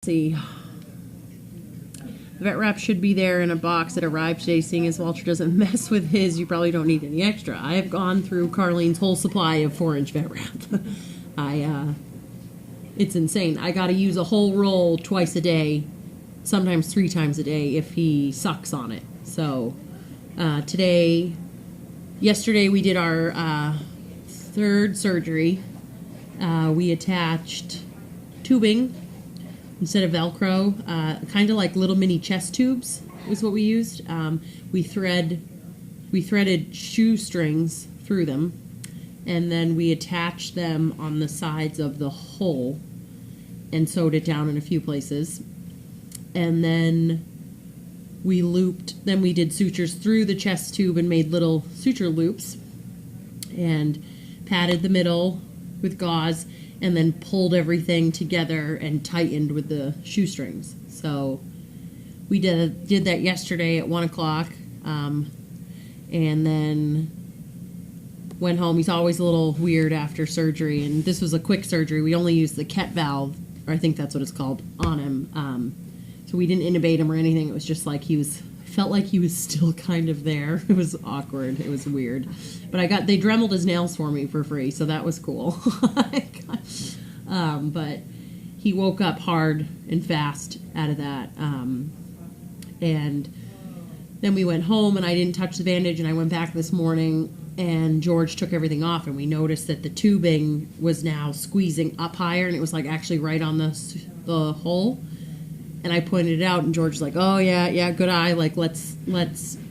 See, the vet wrap should be there in a box that arrived today. Seeing as Walter doesn't mess with his, you probably don't need any extra. I have gone through Carlene's whole supply of 4-inch vet wrap. It's insane. I got to use a whole roll twice a day, sometimes 3 times a day if he sucks on it. So yesterday we did our 3rd surgery. We attached tubing instead of Velcro, kind of like little mini chest tubes is what we used. We threaded shoestrings through them, and then we attached them on the sides of the hole and sewed it down in a few places. And then we did sutures through the chest tube and made little suture loops and padded the middle with gauze, and then pulled everything together and tightened with the shoestrings. So we did that yesterday at 1 o'clock, and then went home. He's always a little weird after surgery, and this was a quick surgery. We only used the Ket valve, or I think that's what it's called, on him. So we didn't intubate him or anything. It was just like felt like he was still kind of there. It was awkward. It was weird. But they Dremeled his nails for me for free, so that was cool. But he woke up hard and fast out of that. And then we went home, and I didn't touch the bandage, and I went back this morning, and George took everything off, and we noticed that the tubing was now squeezing up higher, and it was like actually right on the hole. And I pointed it out, and George was like, "Oh yeah, good eye. Like let's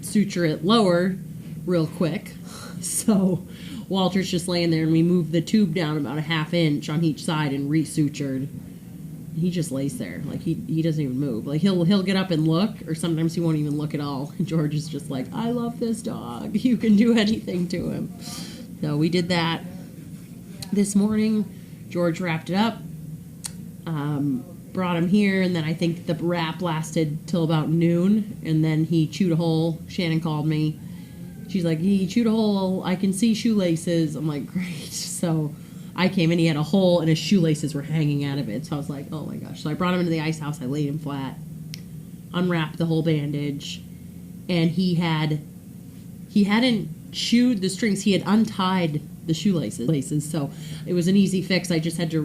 suture it lower, real quick." So Walter's just laying there, and we moved the tube down about a 1/2 inch on each side and resutured. He just lays there, like he doesn't even move. Like he'll get up and look, or sometimes he won't even look at all. And George is just like, "I love this dog. You can do anything to him." So we did that this morning. George wrapped it up. Brought him here, and then I think the wrap lasted till about noon, and then he chewed a hole. Shannon called me. She's like, "He chewed a hole. I can see shoelaces." I'm like, "Great." So I came in, he had a hole, and his shoelaces were hanging out of it. So I was like, "Oh my gosh." So I brought him into the ice house. I laid him flat, unwrapped the whole bandage, and he hadn't chewed the strings. He had untied the shoelaces. So it was an easy fix. I just had to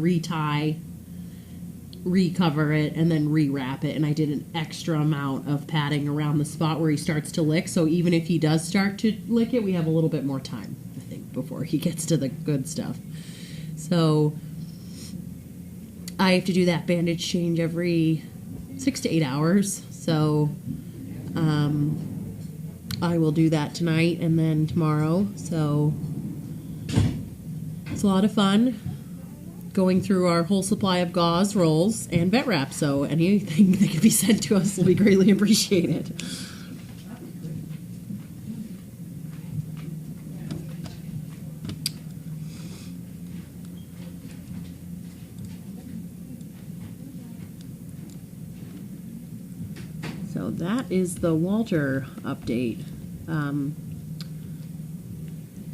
recover it, and then rewrap it, and I did an extra amount of padding around the spot where he starts to lick, so even if he does start to lick it, we have a little bit more time, I think, before he gets to the good stuff. So I have to do that bandage change every 6 to 8 hours, so I will do that tonight and then tomorrow. So it's a lot of fun going through our whole supply of gauze rolls and vet wrap, so anything that can be sent to us will be greatly appreciated. So that is the Walter update.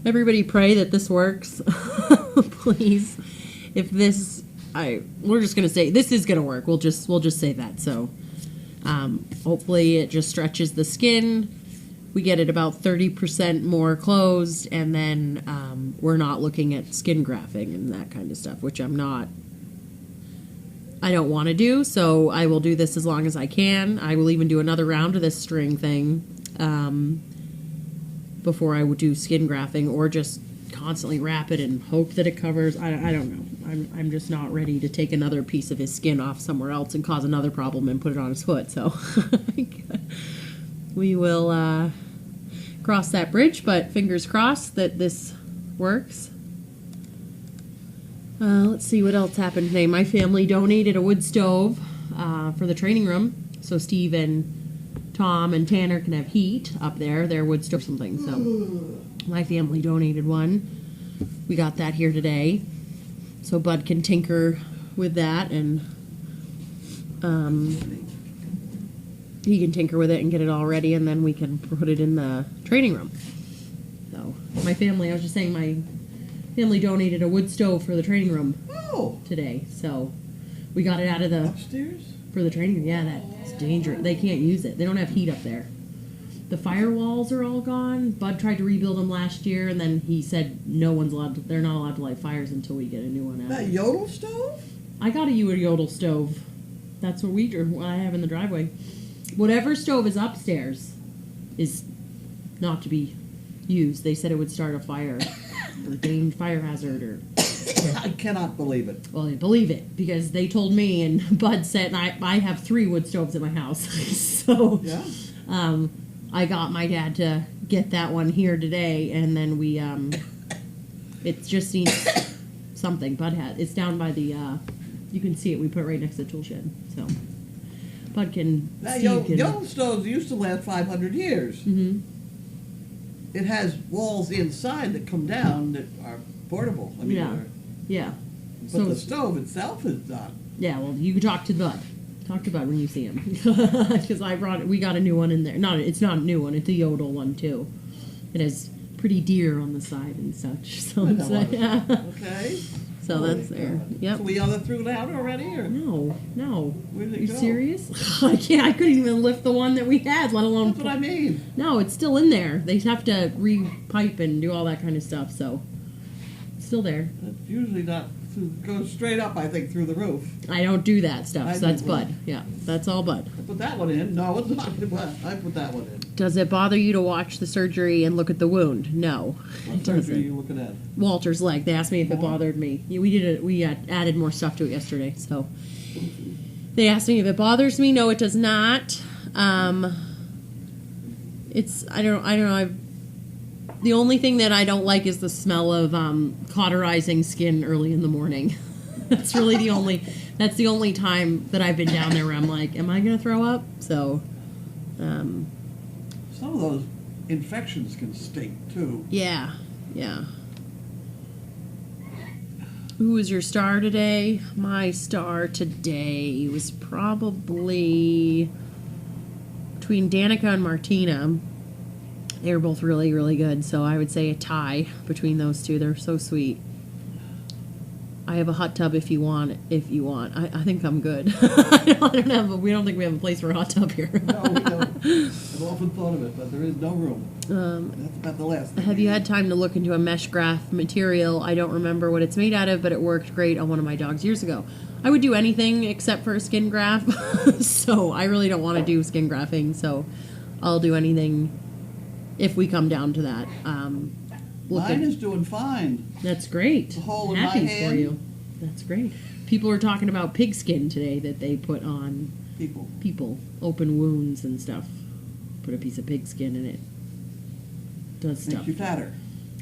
Everybody pray that this works, please. If we're just gonna say this is gonna work. We'll just say that. So, hopefully it just stretches the skin. We get it about 30% more closed, and then we're not looking at skin grafting and that kind of stuff, which I don't want to do. So I will do this as long as I can. I will even do another round of this string thing before I would do skin grafting, or just constantly wrap it and hope that it covers. I don't know. I'm just not ready to take another piece of his skin off somewhere else and cause another problem and put it on his foot. So we will cross that bridge, but fingers crossed that this works. Let's see what else happened today. My family donated a wood stove for the training room, so Steve and Tom and Tanner can have heat up there. Their wood stove or something. So my family donated one. We got that here today, so Bud can tinker with that, and he can tinker with it and get it all ready, and then we can put it in the training room. So my family donated a wood stove for the training room today, so we got it out of the upstairs. For the training, yeah, that's dangerous. They can't use it. They don't have heat up there. The firewalls are all gone. Bud tried to rebuild them last year, and then he said they're not allowed to light fires until we get a new one out. That Yodel stove? I got a Yodel stove. That's what I have in the driveway. Whatever stove is upstairs is not to be used. They said it would start a fire or fire hazard or... I cannot believe it. Well, I believe it because they told me, and Bud said, and I have 3 wood stoves at my house. So Yeah. I got my dad to get that one here today, and then we, it just needs something. Bud had, it's down by the, you can see it, we put it right next to the tool shed, so. Bud can, Yodel stoves used to last 500 years. Mm-hmm. It has walls inside that come down that are portable. I mean, Yeah. But So the stove itself is not. Yeah, well, you can talk to Bud. Talk to Bud when you see him, because we got a new one in there. It's not a new one. It's a Yodel one too. It has pretty deer on the side and such. So it's yeah. Okay. So that's there. Yep. So we other threw it out already, or No. where did it Are you go? serious? I can't. I couldn't even lift the one that we had, let alone. That's what I mean. No, it's still in there. They have to re-pipe and do all that kind of stuff. So it's still there. It's usually not. Goes straight up, I think, through the roof. I don't do that stuff. I So that's do. Bud. Yeah, that's all Bud. I put that one in. No, it's not. I put that one in. Does it bother you to watch the surgery and look at the wound? No. What It surgery are doesn't. you looking at? Walter's leg. They asked me if it More? bothered me. Yeah, we added more stuff to it yesterday. So they asked me if it bothers me. No, it does not. It's I don't know. The only thing that I don't like is the smell of cauterizing skin early in the morning. That's really the only. That's the only time that I've been down there where I'm like, am I going to throw up? So. Some of those infections can stink too. Yeah. Who was your star today? My star today was probably between Danica and Martina. They were both really, really good, so I would say a tie between those two. They're so sweet. I have a hot tub if you want. I think I'm good. I don't have. We don't think we have a place for a hot tub here. No, we don't. I've often thought of it, but there is no room. That's about the last thing. Have you had time to look into a mesh graph material? I don't remember what it's made out of, but it worked great on one of my dogs years ago. I would do anything except for a skin graft, so I really don't want to do skin grafting, so I'll do anything if we come down to that. Mine is doing fine. That's great. The hole in Happy my for hand. you. That's great. People are talking about pig skin today that they put on People. open wounds and stuff. Put a piece of pig skin in it. Does stuff. Makes you fatter.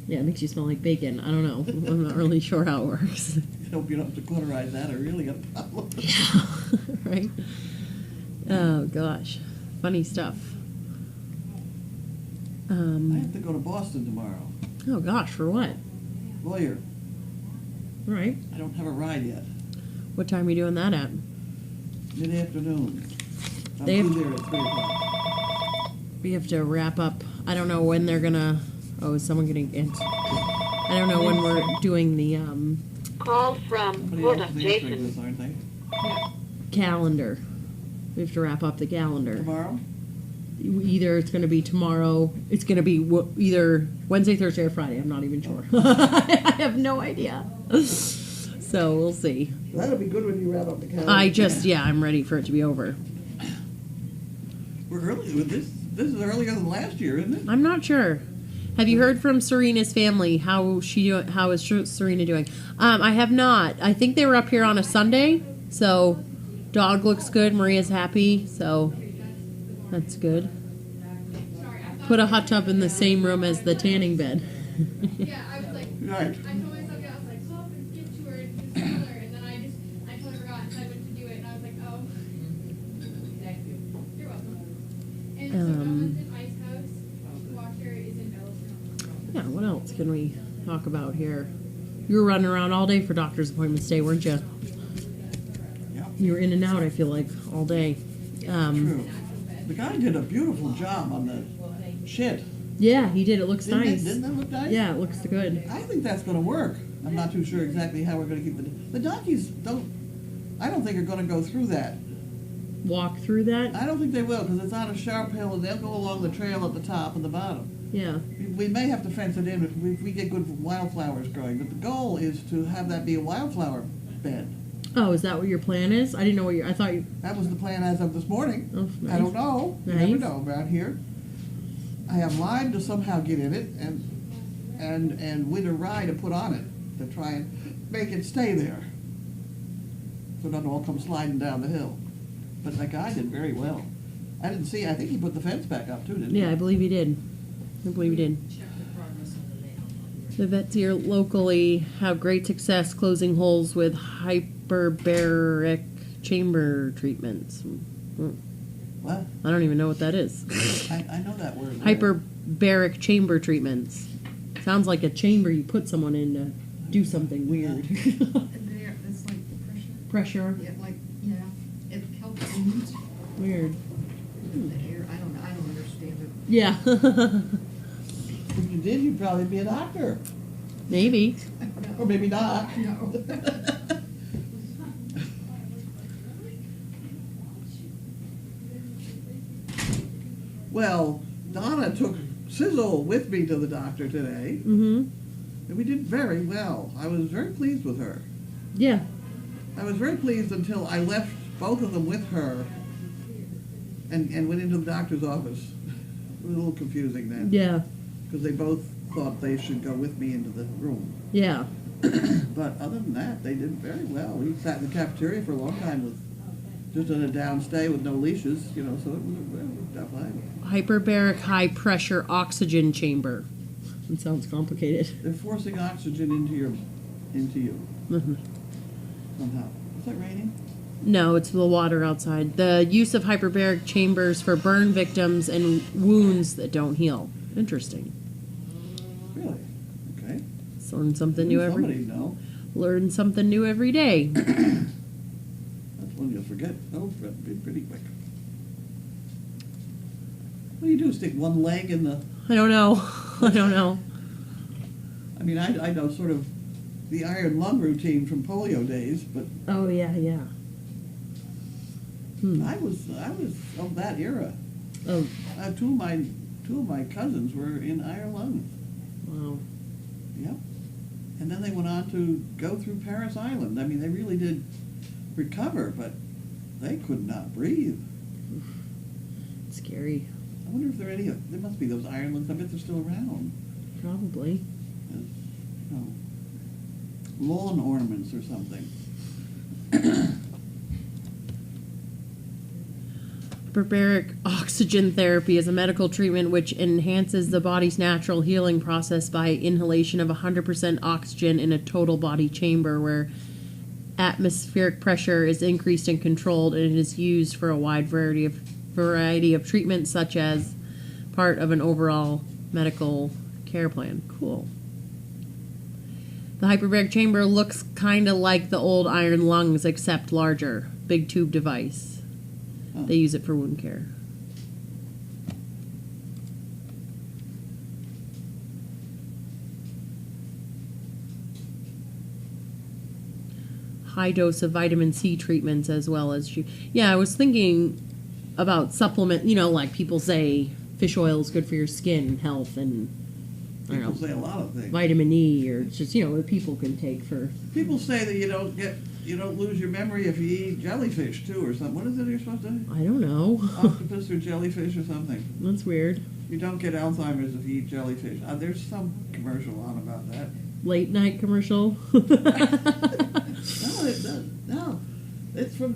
Yeah, it makes you smell like bacon. I don't know. I'm not really sure how it works. I hope you don't have to cauterize that or really got a problem. Yeah, right? Oh, gosh. Funny stuff. I have to go to Boston tomorrow. Oh, gosh, for what? Lawyer. All right. I don't have a ride yet. What time are you doing that at? Mid-afternoon. I'll They be have- there at 3 o'clock. We have to wrap up. I don't know when they're gonna. Oh, is someone getting in? I don't know when we're doing the Call from Somebody Hold else on, is answering Jason. this, aren't they? calendar. We have to wrap up the calendar. Tomorrow? Either it's going to be tomorrow. It's going to be either Wednesday, Thursday, or Friday. I'm not even sure. I have no idea. So we'll see. That'll be good when you wrap up the calendar. I'm ready for it to be over. We're early with this. This is earlier than last year, isn't it? I'm not sure. Have you heard from Serena's family? How is Serena doing? I have not. I think they were up here on a Sunday. So dog looks good. Maria's happy. So that's good. Put a hot tub in the same room as the tanning bed. Yeah, I was like, Right. I told myself, I was like, call up and give to her and tell her, and then I totally forgot, so I went to do it, and I was like, oh. Thank you. You're welcome. And so Ellen's Ice House, washer is in Belgium. Yeah, what else can we talk about here? You were running around all day for doctor's appointments day, weren't you? Yeah. You were in and out, I feel like, all day. True. The guy did a beautiful job on the shed. Yeah, he did. It looks nice. Didn't that look nice? Yeah, it looks good. I think that's going to work. I'm not too sure exactly how we're going to keep the donkeys. I don't think are going to go through that. walk through that? I don't think they will, because it's on a sharp hill, and they'll go along the trail at the top and the bottom. Yeah. We may have to fence it in if we get good wildflowers growing, but the goal is to have that be a wildflower bed. Oh, is that what your plan is? I didn't know what I thought you... That was the plan as of this morning. Oh, nice. I don't know. You Nice. never know around here. I have lime to somehow get in it, and winter rye to put on it to try and make it stay there, so it doesn't all come sliding down the hill. But that guy did very well. I didn't see. I think he put the fence back up too, didn't he? Yeah, I believe he did. I believe he did. The vets here locally have great success closing holes with hyperbaric chamber treatments. What? I don't even know what that is. I know that word. Hyperbaric chamber treatments. Sounds like a chamber you put someone in to do something weird. There, it's like pressure. Pressure. Yeah, like, yeah, it helps move Weird. the air. I don't understand it. Yeah. If you did, you'd probably be a doctor, Maybe. or maybe not. No. Well, Donna took Sizzle with me to the doctor today, Mm-hmm. and we did very well. I was very pleased with her. Yeah. I was very pleased until I left both of them with her and went into the doctor's office. It was a little confusing then, Yeah. because they both thought they should go with me into the room. Yeah. But other than that, they did very well. We sat in the cafeteria for a long time with just in a downstay with no leashes, so it worked out fine. Hyperbaric high pressure oxygen chamber. It sounds complicated. They're forcing oxygen into you Mhm. somehow. Is that raining? No, it's the water outside. The use of hyperbaric chambers for burn victims and wounds that don't heal. Interesting. Really? Okay. Let's learn something new Somebody every know. learn something new every day. That's one you'll forget. Oh, pretty quick. What do you do? Stick one leg in the... I don't know. I don't know. I mean, I know sort of the iron lung routine from polio days, but Oh yeah, yeah. I was of that era. Oh Two of my cousins were in iron lungs. wow. Yep. And then they went on to go through Paris Island. I mean, they really did recover, but they could not breathe. Scary. I wonder if there are any. There must be those iron lungs. I bet they're still around. Probably. As, lawn ornaments or something. Hyperbaric oxygen therapy is a medical treatment which enhances the body's natural healing process by inhalation of 100% oxygen in a total body chamber where atmospheric pressure is increased and controlled, and it is used for a wide variety of treatments such as part of an overall medical care plan. Cool. The hyperbaric chamber looks kind of like the old iron lungs except larger. Big tube device. Huh. They use it for wound care. High dose of vitamin C treatments as well as... Yeah, I was thinking about supplement, like people say fish oil is good for your skin health and, I People don't know, say a lot of things. vitamin E or just, what people can take for... People say that you don't lose your memory if you eat jellyfish too, or something. What is it you're supposed to? I don't know. Octopus or jellyfish or something. That's weird. You don't get Alzheimer's if you eat jellyfish. There's some commercial on about that. Late night commercial. No, it doesn't. No, it's from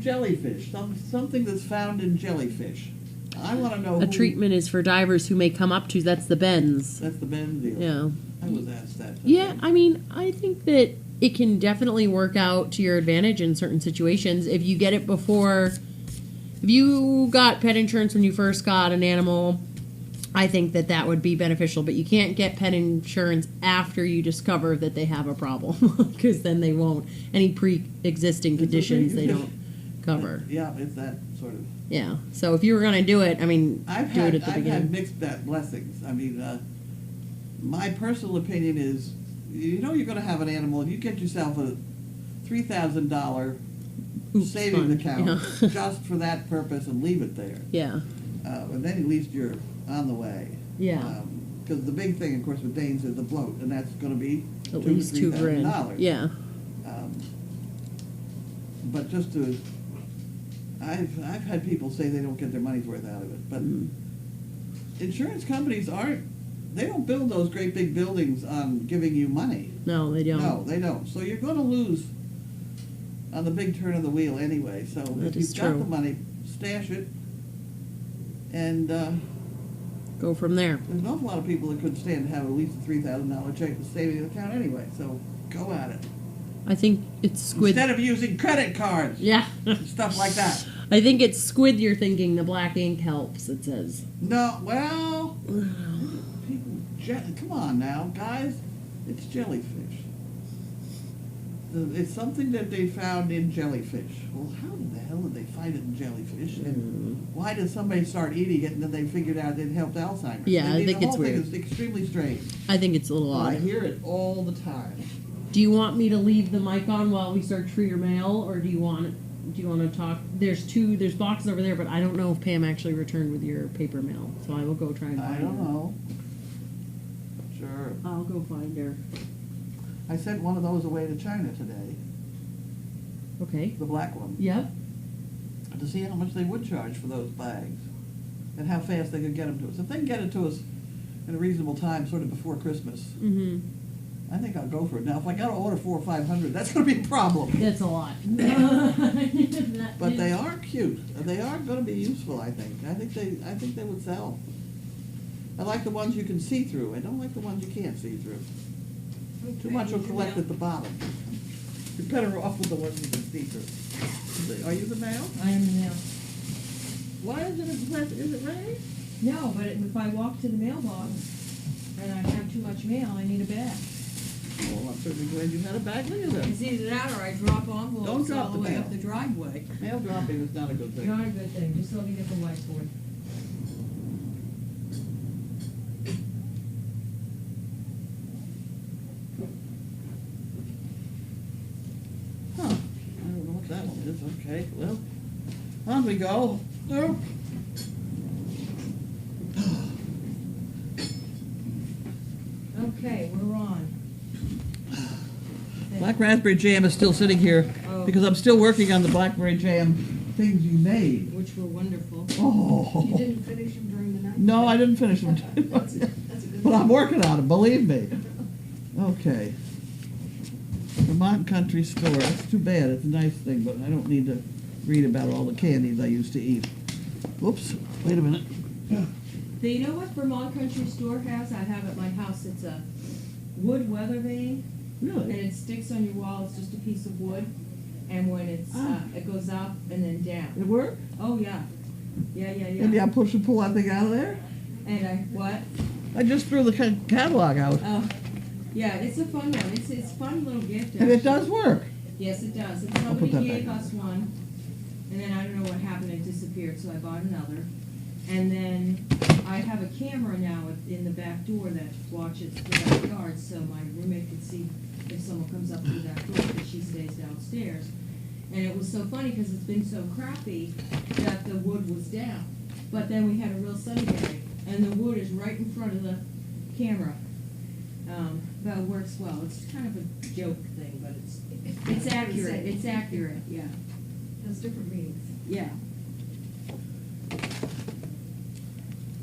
jellyfish. Something that's found in jellyfish. I want to know. A treatment is for divers who may come up to, that's the bends. That's the bend deal. Yeah. I was asked that. Yeah, I mean, I think that it can definitely work out to your advantage in certain situations. If you get it before, if you got pet insurance when you first got an animal, I think that would be beneficial. But you can't get pet insurance after you discover that they have a problem, because then they won't. Any pre-existing conditions they don't cover. Yeah, it's that sort of. Yeah, so if you were going to do it, I mean, do it at the beginning. I've had mixed blessings. I mean, my personal opinion is, you're going to have an animal. If you get yourself a $3,000 Oops savings fund, account yeah. just for that purpose and leave it there. Yeah, And then at least you're on the way. yeah. Because the big thing, of course, with Danes is the bloat, and that's going to be At least $2 grand. $3,000. Yeah. But just to, I've had people say they don't get their money's worth out of it. But insurance companies they don't build those great big buildings on giving you money. No, they don't. No, they don't. So you're going to lose on the big turn of the wheel anyway. So That if is you've got true. the money, stash it. And Go from there. there's an awful lot of people that couldn't stand to have at least a $3,000 check in the savings account anyway. So go at it. I think it's squid. Instead of using credit cards Yeah. and stuff like that. I think it's squid you're thinking. The black ink helps, it says. No, well, people, come on now, guys. It's jellyfish. It's something that they found in jellyfish. Well, how in the hell did they find it in jellyfish? And why did somebody start eating it and then they figured out it helped Alzheimer's? Yeah, I think the it's whole weird. thing is extremely strange. I think it's a little I odd. hear it all the time. Do you want me to leave the mic on while we search for your mail, or do you want to talk? There's boxes over there, but I don't know if Pam actually returned with your paper mail, so I will go try and find I her. don't know. Sure. I'll go find her. I sent one of those away to China today, Okay. the black one, Yep. to see how much they would charge for those bags and how fast they could get them to us. If they can get it to us in a reasonable time, sort of before Christmas, Mm-hmm. I think I'll go for it. Now, if I got to order 400 or 500, that's going to be a problem. That's a lot. But they are cute. They are going to be useful, I think. I think they would sell. I like the ones you can see through. I don't like the ones you can't see through. Too much will collect at the bottom. You're better off with the ones you can see through. Are you the male? I am the mail. Why is it raining? No, but if I walk to the mailbox and I have too much mail, I need a bag. Well, I'm certainly glad you had a bag. Look at that. It's either that or I drop Don't envelopes drop all the the way mail. up the driveway. Mail dropping is not a good thing. Not a good thing, just let me get the whiteboard. Huh. I don't know what that one is. Okay, well, on we go. No. Okay, we're on. Black raspberry jam is still sitting here Oh. because I'm still working on the blackberry jam things you made. Which were wonderful. Oh. You didn't finish them during the night? No, I didn't finish them. That's a good But I'm working on it, believe me. Okay. Vermont Country Store. It's too bad. It's a nice thing, but I don't need to read about all the candies I used to eat. Whoops. Wait a minute. You know what Vermont Country Store has? I have at my house. It's a wood weather vane, and Really? it sticks on your wall. It's just a piece of wood, and when it goes up and then down. It worked? Oh yeah, yeah. Maybe I push and pull that thing out of there? And what? I just threw the catalog out. Oh, yeah. It's a fun one. It's a fun little gift. And it actually. does work. Yes, it does. And put somebody that gave back. us one, and then I don't know what happened. It disappeared, so I bought another. And then I have a camera now in the back door that watches the backyard, so my roommate can see if someone comes up to the back door because she stays downstairs. And it was so funny because it's been so crappy that the wood was down. But then we had a real sunny day, and the wood is right in front of the camera. But it works well. It's kind of a joke thing, but it's accurate. It's accurate, yeah. Has different meanings. Yeah.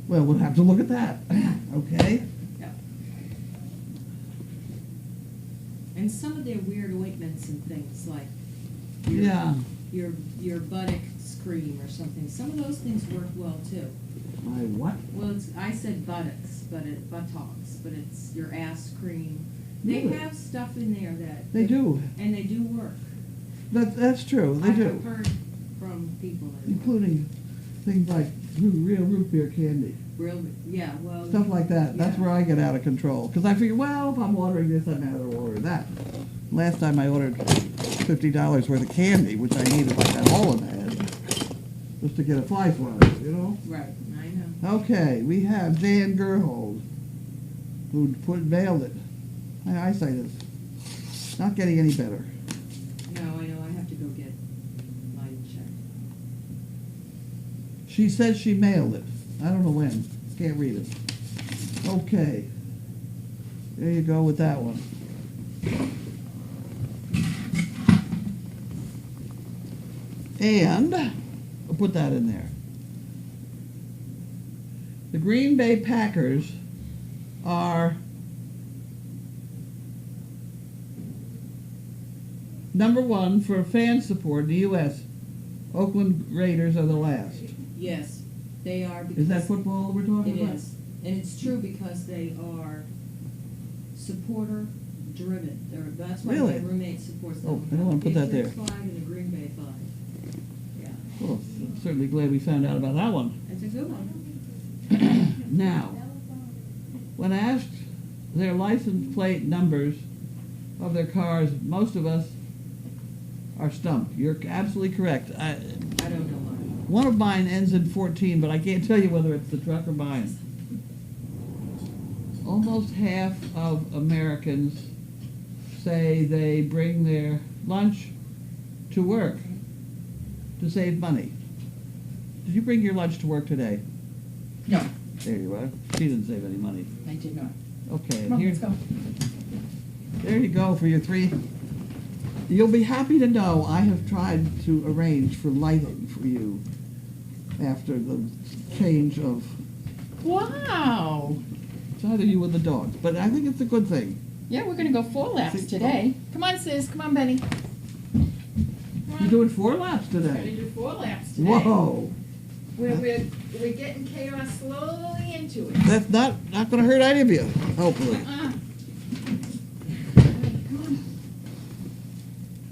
Well, we'll have to look at that. Okay. Yeah. And some of their weird ointments and things like your, Yeah. your buttocks cream or something. Some of those things work well too. My what? Well, I said buttocks, but buttocks, but it's your ass cream. They Really? have stuff in there that They do. and they do work. That's true. They I've do. heard from people that Including things like real root beer candy. real, yeah, well. Stuff like that. That's yeah. where I get out of control. Because I figure, well, if I'm ordering this, I might as well order that. Last time I ordered $50 worth of candy, which I needed like that hole in the head, just to get a fly swatter, you know? Right, I know. Okay, we have Jan Gerhold, who mailed it. My eyesight is not getting any better. No, I know, I have to go get She says she mailed it. I don't know when. Can't read it. Okay. There you go with that one. And I'll put that in there. The Green Bay Packers are number one for fan support in the U.S. Oakland Raiders are the last. Yes, they are. Because Is that football we're talking It about? is, and it's true because they are supporter driven. That's why Really? my roommate supports them. Oh, I don't wanna put that there. Patriots 5 and a Green Bay 5. Yeah, Well, certainly glad we found out about that one. that's a good one. Now, when asked their license plate numbers of their cars, most of us are stumped. You're absolutely correct. I don't know why. One of mine ends in 14, but I can't tell you whether it's the truck or mine. Almost half of Americans say they bring their lunch to work to save money. Did you bring your lunch to work today? No, There you are. She didn't save any money. I did not. Okay, Come on, here, let's go. there you go for your 3. You'll be happy to know I have tried to arrange for lighting for you after the change of, Wow. it's either you or the dogs, but I think it's a good thing. Yeah, we're gonna go 4 laps today. Come on, sis. Come on, Benny. You're doing 4 laps We're gonna today. do 4 laps today. Whoa, We're getting chaos slowly into it. that's not gonna hurt any of you, hopefully. Uh-uh.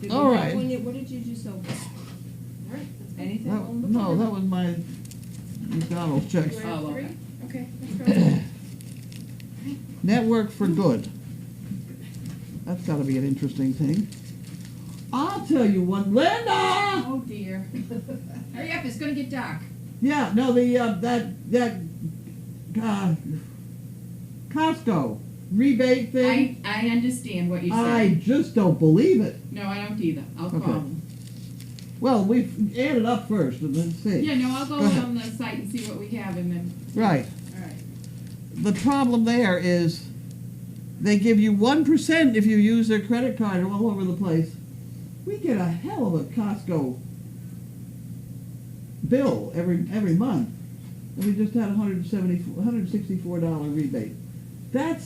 Did All we right. have one- What did you just open? All right, let's go. Anything That- on the No, board? that was my McDonald's checks. Do I have Oh, 3? okay. Okay, let's go. Network for good. That's gotta be an interesting thing. I'll tell you one, Linda! Oh dear. Hurry up, it's gonna get dark. Yeah, no, Costco rebate thing. I understand what you're I saying. just don't believe it. No, I don't either. I'll Okay. call them. Well, we've added up first and then see. Yeah, no, I'll go Go ahead. on the site and see what we have and then, Right. all right. The problem there is they give you 1% if you use their credit card all over the place. We get a hell of a Costco bill every month. And we just had $164 rebate. I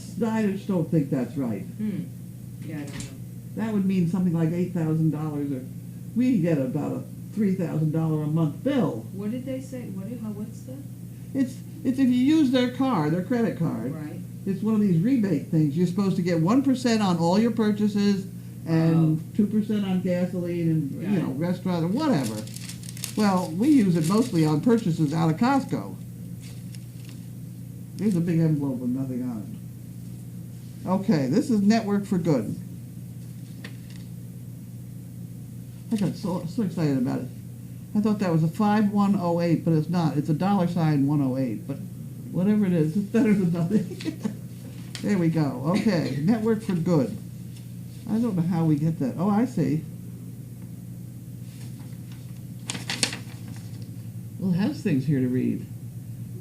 just don't think that's right. Yeah, I don't know. That would mean something like $8,000 or we get about a $3,000 a month bill. What did they say? What's that? It's if you use their credit card. Right. It's one of these rebate things. You're supposed to get 1% on all your purchases and 2% on gasoline and Right. restaurant or whatever. Well, we use it mostly on purchases out of Costco. Here's a big envelope with nothing on it. Okay, this is Network for Good. I got so excited about it. I thought that was a 5108, but it's not. It's a $108, but whatever it is, it's better than nothing. There we go. Okay, Network for Good. I don't know how we get that. Oh, I see. Well, it has things here to read.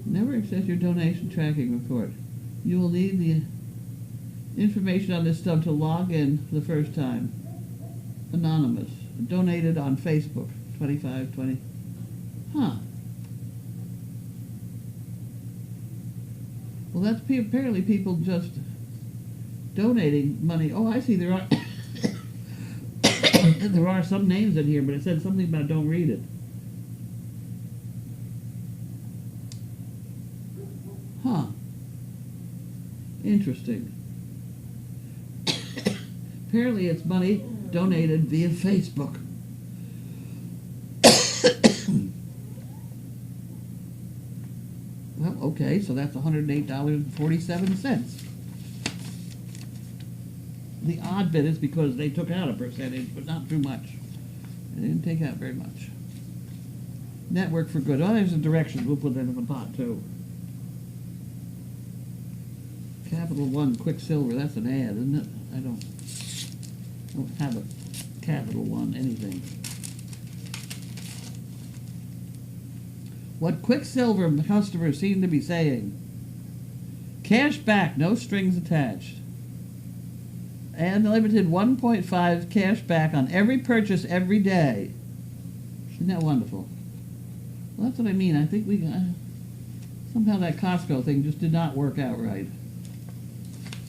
Never access your donation tracking report. You will need the information on this stuff to log in for the first time. Anonymous. Donated on Facebook. 2520. Huh. Well, that's apparently people just donating money. Oh, I see. There are there are some names in here, but it said something about don't read it. Huh. Interesting. Apparently it's money donated via Facebook. Well, okay, so that's $108.47. The odd bit is because they took out a percentage, but not too much. They didn't take out very much. Network for Good. Oh, there's a direction. We'll put that in the pot, too. Capital One Quicksilver. That's an ad, isn't it? I don't have a Capital One anything. what Quicksilver customers seem to be saying. Cash back, no strings attached. And limited 1.5 cash back on every purchase every day. Isn't that wonderful? Well, that's what I mean. I think we somehow that Costco thing just did not work out right.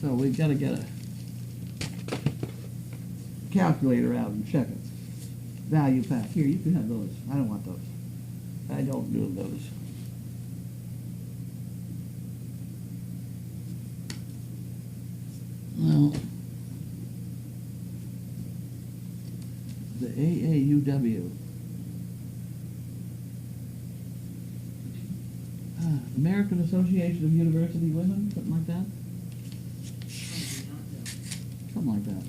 So we've got to get a calculator out and check it. Value pack. Here, you can have those. I don't want those. I don't do those. Well, the AAUW. American Association of University Women, something like that? Something like that.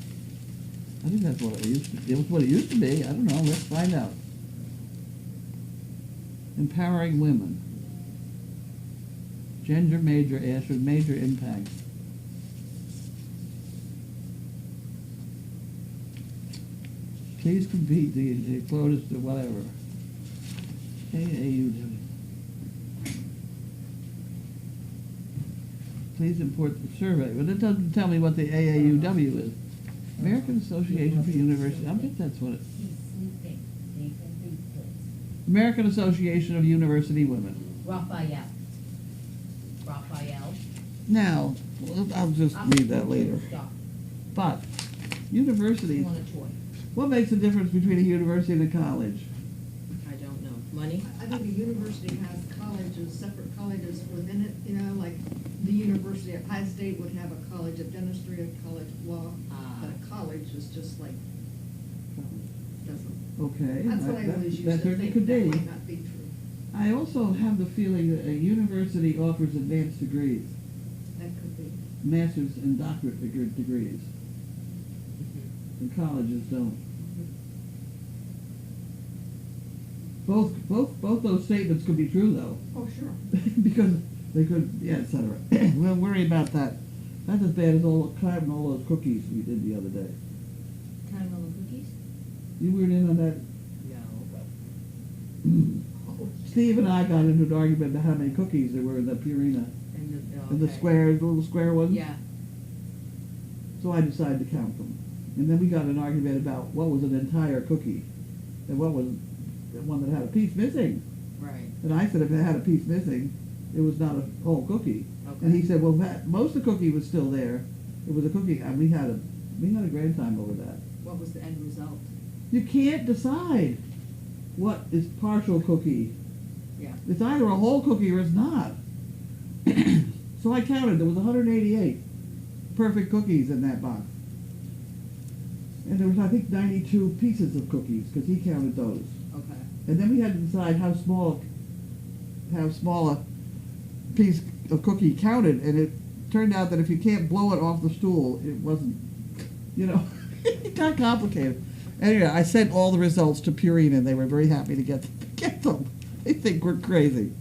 I think that's what it used to be. It was what it used to be. I don't know. Let's find out. Empowering women. Gender major answers, major impact. Please compete the closest to whatever. AAUW. Please import the survey. But it doesn't tell me what the AAUW is. American Association for University. I bet that's what it is. American Association of University Women. Raphael. Now, I'll just read that later. But, university, Want a toy? what makes the difference between a university and a college? I don't know. Money? I think a university has colleges, separate colleges within it, you know, like the University of High State would have a college of dentistry, a college of law, but a college is just like, doesn't. Okay. That's what I always used to certainly think, could that be. might not be true. I also have the feeling that a university offers advanced degrees, That could be. master's and doctorate degrees, and colleges don't. Both those statements could be true, though. Oh, sure. Because they could, yeah, et cetera. We'll worry about that. That's as bad as all those cookies we did the other day. Caramel and cookies? You weren't in on that? No. Steve and I got into an argument about how many cookies there were in the Purina. And the okay. squares, the little square ones? Yeah. So I decided to count them. And then we got in an argument about what was an entire cookie and what was the one that had a piece missing. Right. And I said if it had a piece missing, it was not a whole cookie. Okay. And he said, well, most of the cookie was still there. It was a cookie, and we had a grand time over that. What was the end result? You can't decide what is partial cookie. Yeah. It's either a whole cookie or it's not. So I counted. There was 188 perfect cookies in that box. And there was, I think, 92 pieces of cookies, because he counted those. Okay. And then we had to decide how small a piece of cookie counted, and it turned out that if you can't blow it off the stool, it wasn't, it got complicated. Anyway, I sent all the results to Purina, and they were very happy to get them. They think we're crazy,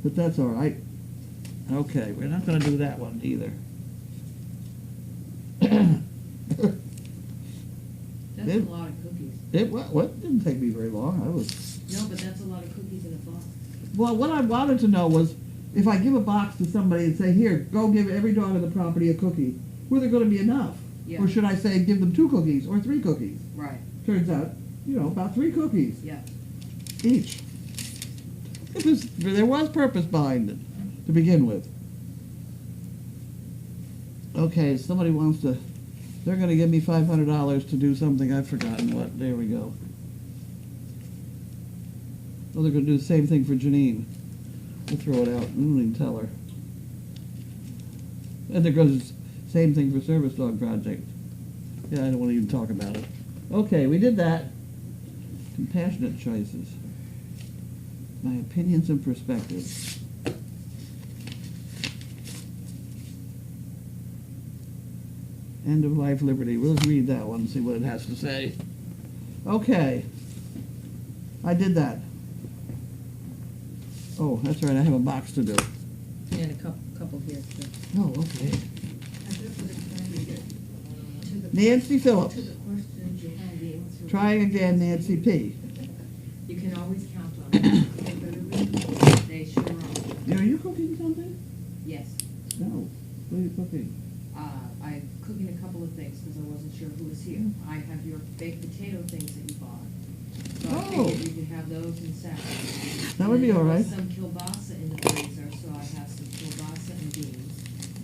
but that's all right. Okay, we're not going to do that one either. That's a lot of cookies. What didn't take me very long. No, but that's a lot of cookies in a box. Well, what I wanted to know was, if I give a box to somebody and say, here, go give every dog on the property a cookie, were there going to be enough? Yeah. Or should I say, give them 2 cookies or 3 cookies? Right. Turns out, about 3 cookies Yeah. each. There was purpose behind it to begin with. Okay, somebody wants to, they're going to give me $500 to do something. I've forgotten what. There we go. Oh, they're going to do the same thing for Janine. We'll throw it out. We won't even tell her. And there goes the same thing for Service Dog Project. Yeah, I don't want to even talk about it. Okay, we did that. Compassionate choices. My opinions and perspectives. End of life liberty. We'll read that one and see what it has to say. Okay. I did that. Oh, that's right. I have a box to do. And a couple here too. Oh, okay. I just was trying to get to the. Nancy Phillips. To the questions you had the answer. Trying again, Nancy P. You can always count on it. They better read. What are you cooking? I'm cooking a couple of things because I wasn't sure who was here. I have your baked potato things that you bought. So I Oh. figured you could have those in salad. That would be And all then right. there was some kielbasa in the freezer, so I have some kielbasa and beans.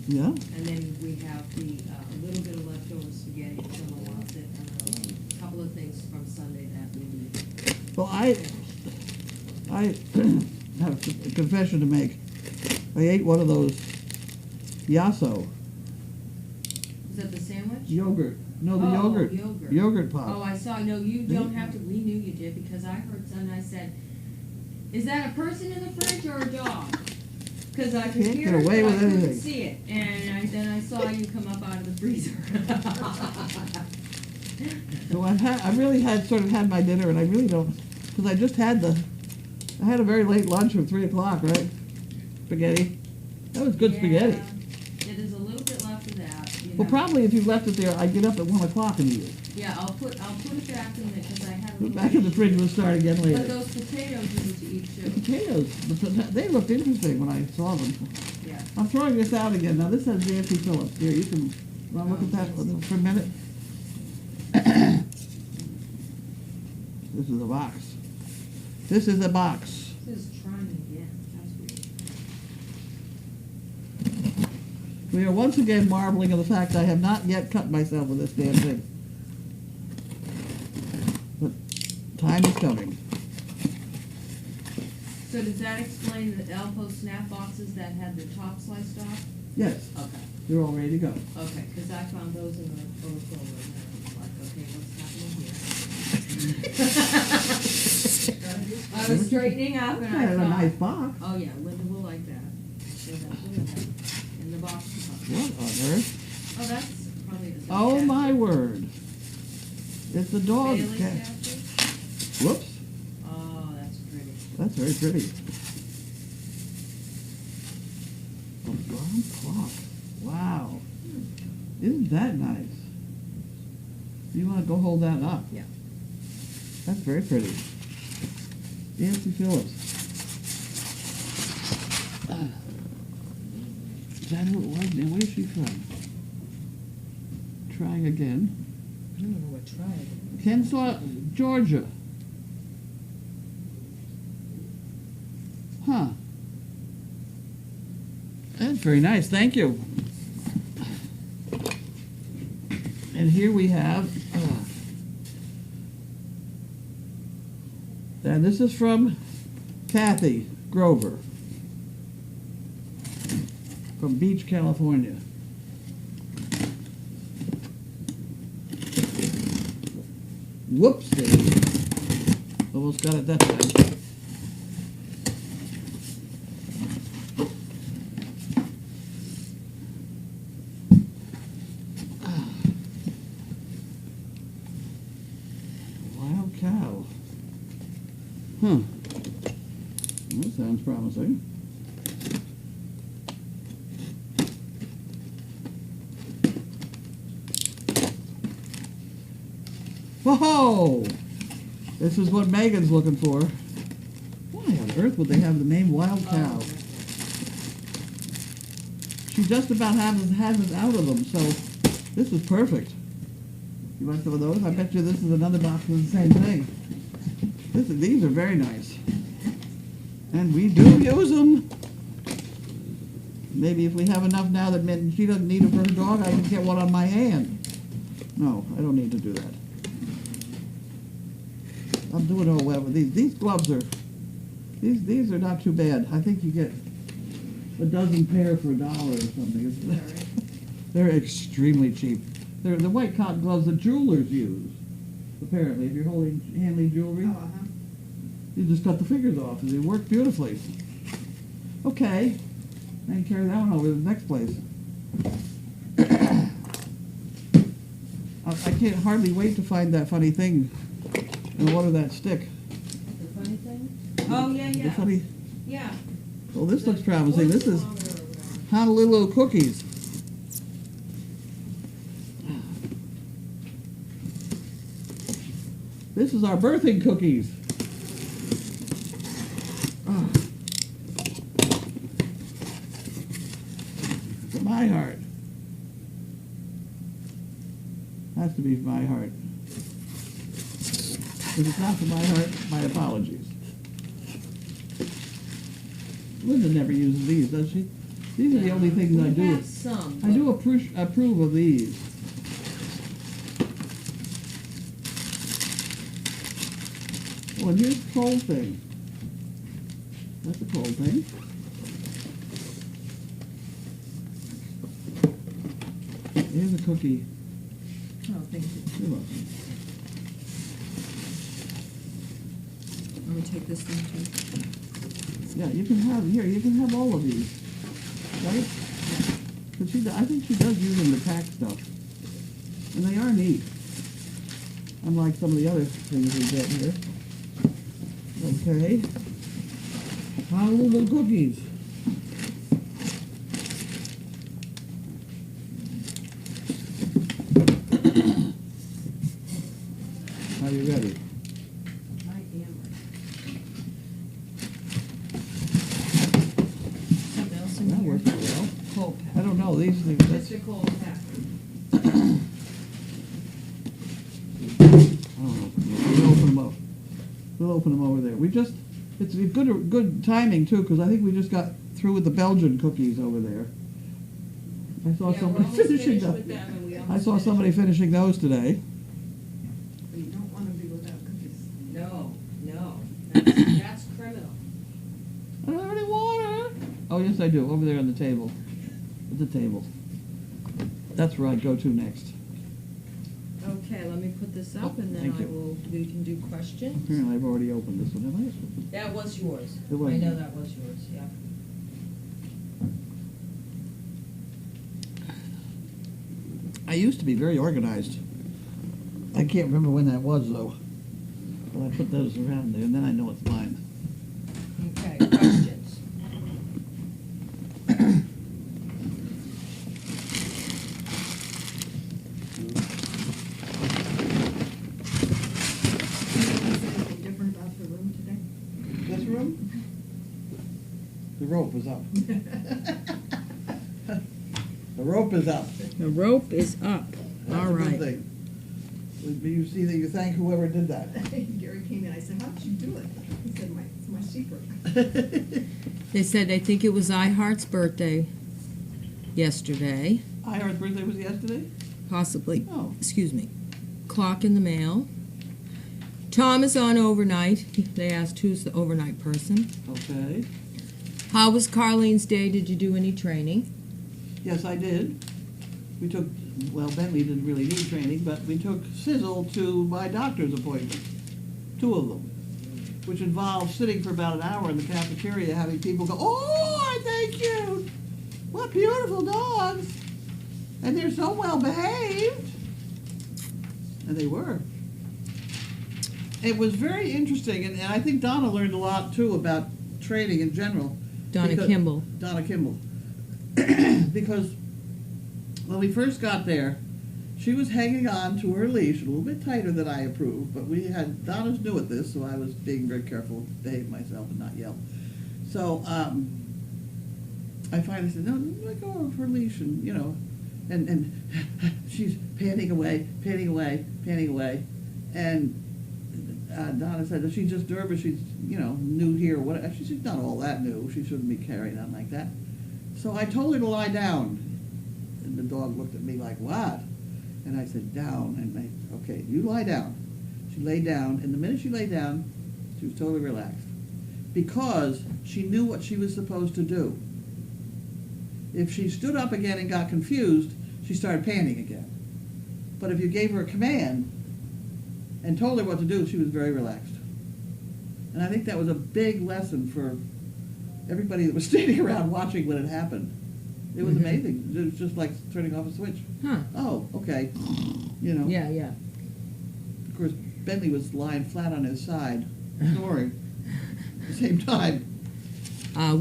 Yeah? And then we have the, a little bit of leftover spaghetti if someone wants it, and a couple of things from Sunday that we need. Well, I have a confession to make. I ate one of those yasso Is that the sandwich? yogurt. No, the Oh, yogurt. yogurt. Yogurt Oh, pop. I saw, no, you don't have to, we knew you did, because I heard something, I said, is that a person in the fridge or a dog? Because I could Can't hear get it, away but I with couldn't anything. see it, and then I saw you come up out of the freezer. So I really sort of had my dinner, and I really don't, because I just had I had a very late lunch from 3 o'clock, right? Spaghetti. That was good spaghetti. Yeah, there's a little bit left of that, you know. Well, probably if you left it there, I'd get up at 1 o'clock and eat it. Yeah, I'll put it back in there, because I had a Put it little. back in the fridge, we'll start again But later. those potatoes you need to eat The too. potatoes, they looked interesting when I saw them. Yeah. I'm throwing this out again. Now, this has Nancy Phillips. Here, you can, want to look at that for a minute? This is a box. This is a box. This is trying again, that's weird. We are once again marveling at the fact I have not yet cut myself with this damn thing. But time is coming. So does that explain the Alpo snap boxes that had the top sliced off? Yes, Okay, they're all ready to go. okay, because I found those in the overflow room, and I was like, okay, what's happening here? I was straightening up and I Had a nice thought, box. oh yeah, Linda will like that. So that's what I have in the box. What on earth? Oh, that's probably the. Oh my word. It's a dog. Bailey cat. statue? Whoops. Oh, that's pretty. That's very pretty. A brown clock. Wow. Isn't that nice? You want to go hold that up? Yeah. That's very pretty. Nancy Phillips. Is that who it was? Now, where is she from? Trying again. I don't know what tribe. Kensaw, Georgia. Huh. That's very nice. Thank you. And here we have, and this is from Kathy Grover from Beach, California. Whoopsie. Almost got it that time. Wild cow. Huh. That sounds promising. Whoa! This is what Megan's looking for. Why on earth would they have the name Wild Cow? Oh, She just about has it out of them, so this is perfect. You want some of those? I bet you this is another box of the same thing. These are very nice. And we do use them. Maybe if we have enough now that she doesn't need it for her dog, I can get one on my hand. No, I don't need to do that. I'm doing all well with these. These gloves are, these are not too bad. I think you get a dozen pair for $1 or something. They're extremely cheap. They're the white cotton gloves that jewelers use, apparently, if you're handling jewelry. Oh, uh-huh. You just cut the fingers off, and they work beautifully. Okay, I can carry that one over to the next place. I can't hardly wait to find that funny thing and order that stick. The funny thing? Oh, yeah, The yeah. funny. Yeah. Oh, this looks promising. This is Honolulu cookies. This is our birthing cookies. Come My Heart. Has to be My Heart. If it's not for My Heart, my apologies. Linda never uses these, does she? These are the only things I We do. have some. I do approve of these. Oh, and here's the cold thing. That's a cold thing. Here's a cookie. Oh, thank you. You're welcome. Let me take this thing too. Yeah, you can have, here, you can have all of these. Right? But I think she does use them to pack stuff. And they are neat. Unlike some of the other things we get here. Okay. Honolulu cookies. Are you ready? I am ready. Something else in That here? works well. Cold I pack. don't know, these things, that's, Mr. Cold pack. I don't know. We'll open them up. We'll open them over there. It's a good timing too, because I think we just got through with the Belgian cookies over there. I saw Yeah, we're somebody almost finishing finished them. with them, and we I almost saw finished somebody with- finishing those today. You don't wanna be without cookies. No, that's criminal. I don't have any water. Oh, yes, I do. Over there on the table. At the table. That's where I'd go to next. Okay, let me put this up, Oh, and then thank you. we can do questions. Apparently, I've already opened this one, have I? That was yours. It was. I know that was yours, yeah. I used to be very organized. I can't remember when that was, though. But I put those around there, and then I know it's mine. Okay, questions? Anything different about the room today? This room? The rope is up. The rope is up. The rope is up. That's All a good right. thing. You see that you thank whoever did that. Gary came in, I said, how did you do it? He said, it's my secret. They said, I think it was iHeart's birthday yesterday, iHeart's birthday was yesterday? possibly. Oh. Excuse me. Clock in the mail. Tom is on overnight. They asked who's the overnight person. Okay. How was Carlene's day? Did you do any training? Yes, I did. We took, well, Bentley didn't really need training, but we took Sizzle to my doctor's appointment. 2 of them. Which involved sitting for about an hour in the cafeteria having people go, oh, thank you. What beautiful dogs. And they're so well behaved. And they were. It was very interesting, and I think Donna learned a lot too about training in general. Donna Because- Kimball. Donna Kimball. Because when we first got there, she was hanging on to her leash a little bit tighter than I approved, but Donna's new at this, so I was being very careful to behave myself and not yell. So I finally said, no, let go of her leash, and and she's panting away, and Donna said that she's just nervous, she's, new here, or whatever. She's not all that new, she shouldn't be carrying on like that. So I told her to lie down, and the dog looked at me like, what? And I said, down, and okay, you lie down. She lay down, and the minute she lay down, she was totally relaxed. Because she knew what she was supposed to do. If she stood up again and got confused, she started panting again. But if you gave her a command and told her what to do, she was very relaxed. And I think that was a big lesson for everybody that was standing around watching when it happened. It was amazing. It was just like turning off a switch. Huh. Oh, okay. Yeah. Of course, Bentley was lying flat on his side, snoring at the same time.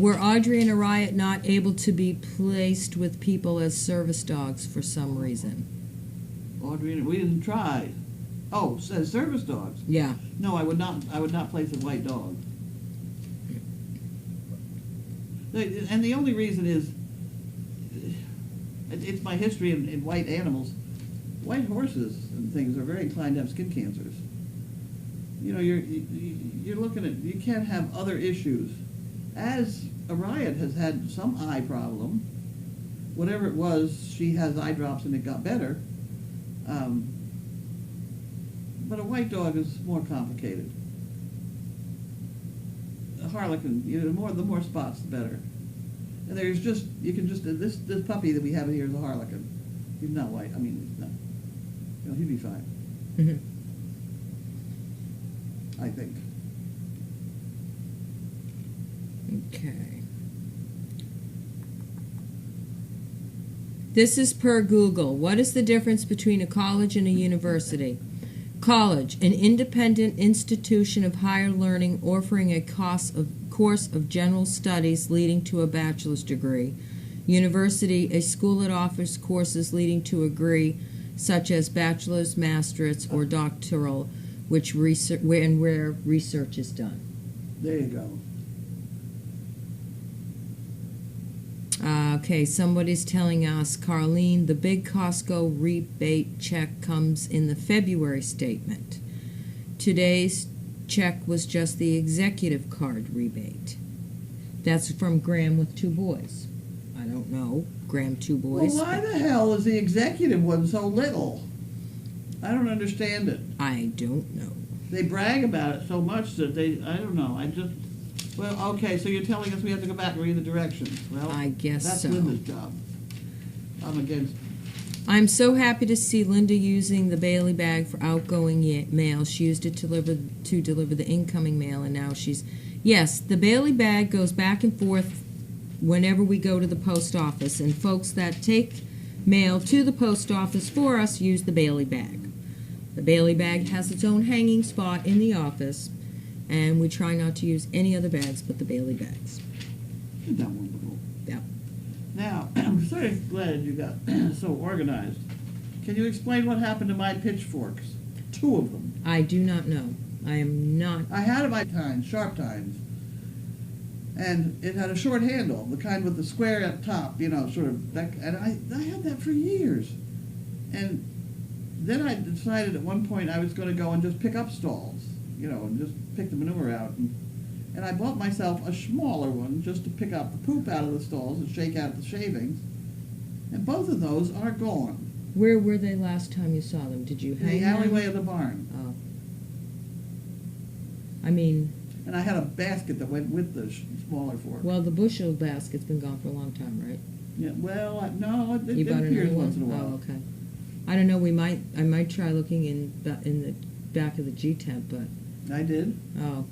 Were Audrey and Ariat not able to be placed with people as service dogs for some reason? Audrey, we didn't try. Oh, says service dogs. Yeah. No, I would not place a white dog. And the only reason is it's my history in white animals. White horses and things are very inclined to have skin cancers. You know, you're looking at, you can't have other issues. As a riot has had some eye problem, whatever it was, she has eye drops and it got better. But a white dog is more complicated. A harlequin, you know, the more spots, the better. And there's just, you can just, this puppy that we have here is a harlequin. He's not white. I mean, he's not. You know, he'd be fine. Mhm. I think. Okay. This is per Google. What is the difference between a college and a university? College, an independent institution of higher learning offering a course of general studies leading to a bachelor's degree. University, a school that offers courses leading to a degree such as bachelor's, master's, or doctoral, where research is done. There you go. Okay, somebody's telling us, Carlene, the big Costco rebate check comes in the February statement. Today's check was just the executive card rebate. That's from Graham with 2 boys. I don't know. Graham, 2 boys. Well, why the hell is the executive one so little? I don't understand it. I don't know. They brag about it so much that I don't know. Well, okay, so you're telling us we have to go back and read the directions. Well, I guess that's so. Linda's job. I'm against. I'm so happy to see Linda using the Bailey bag for outgoing mail. She used it to deliver the incoming mail, and now she's... Yes, the Bailey bag goes back and forth whenever we go to the post office, and folks that take mail to the post office for us use the Bailey bag. The Bailey bag has its own hanging spot in the office, and we try not to use any other bags but the Bailey bags. Isn't that wonderful? Yeah. Now, I'm sort of glad you got so organized. Can you explain what happened to my pitchforks? 2 of them. I do not know. I am not... I had my tines, sharp tines. And it had a short handle, the kind with the square at top, you know, sort of. And I had that for years. And then I decided at one point I was going to go and just pick up stalls, you know, and just pick the manure out. And I bought myself a smaller one just to pick up the poop out of the stalls and shake out the shavings. And both of those are gone. Where were they last time you saw them? Did you In hang the alleyway them? of the barn. Oh. I mean... And I had a basket that went with the smaller fork. Well, the bushel basket's been gone for a long time, right? Yeah, well, no, it You bought appears another once in a one? while. Oh, okay. I don't know. I might try looking in the back of the G tent, but I did. oh,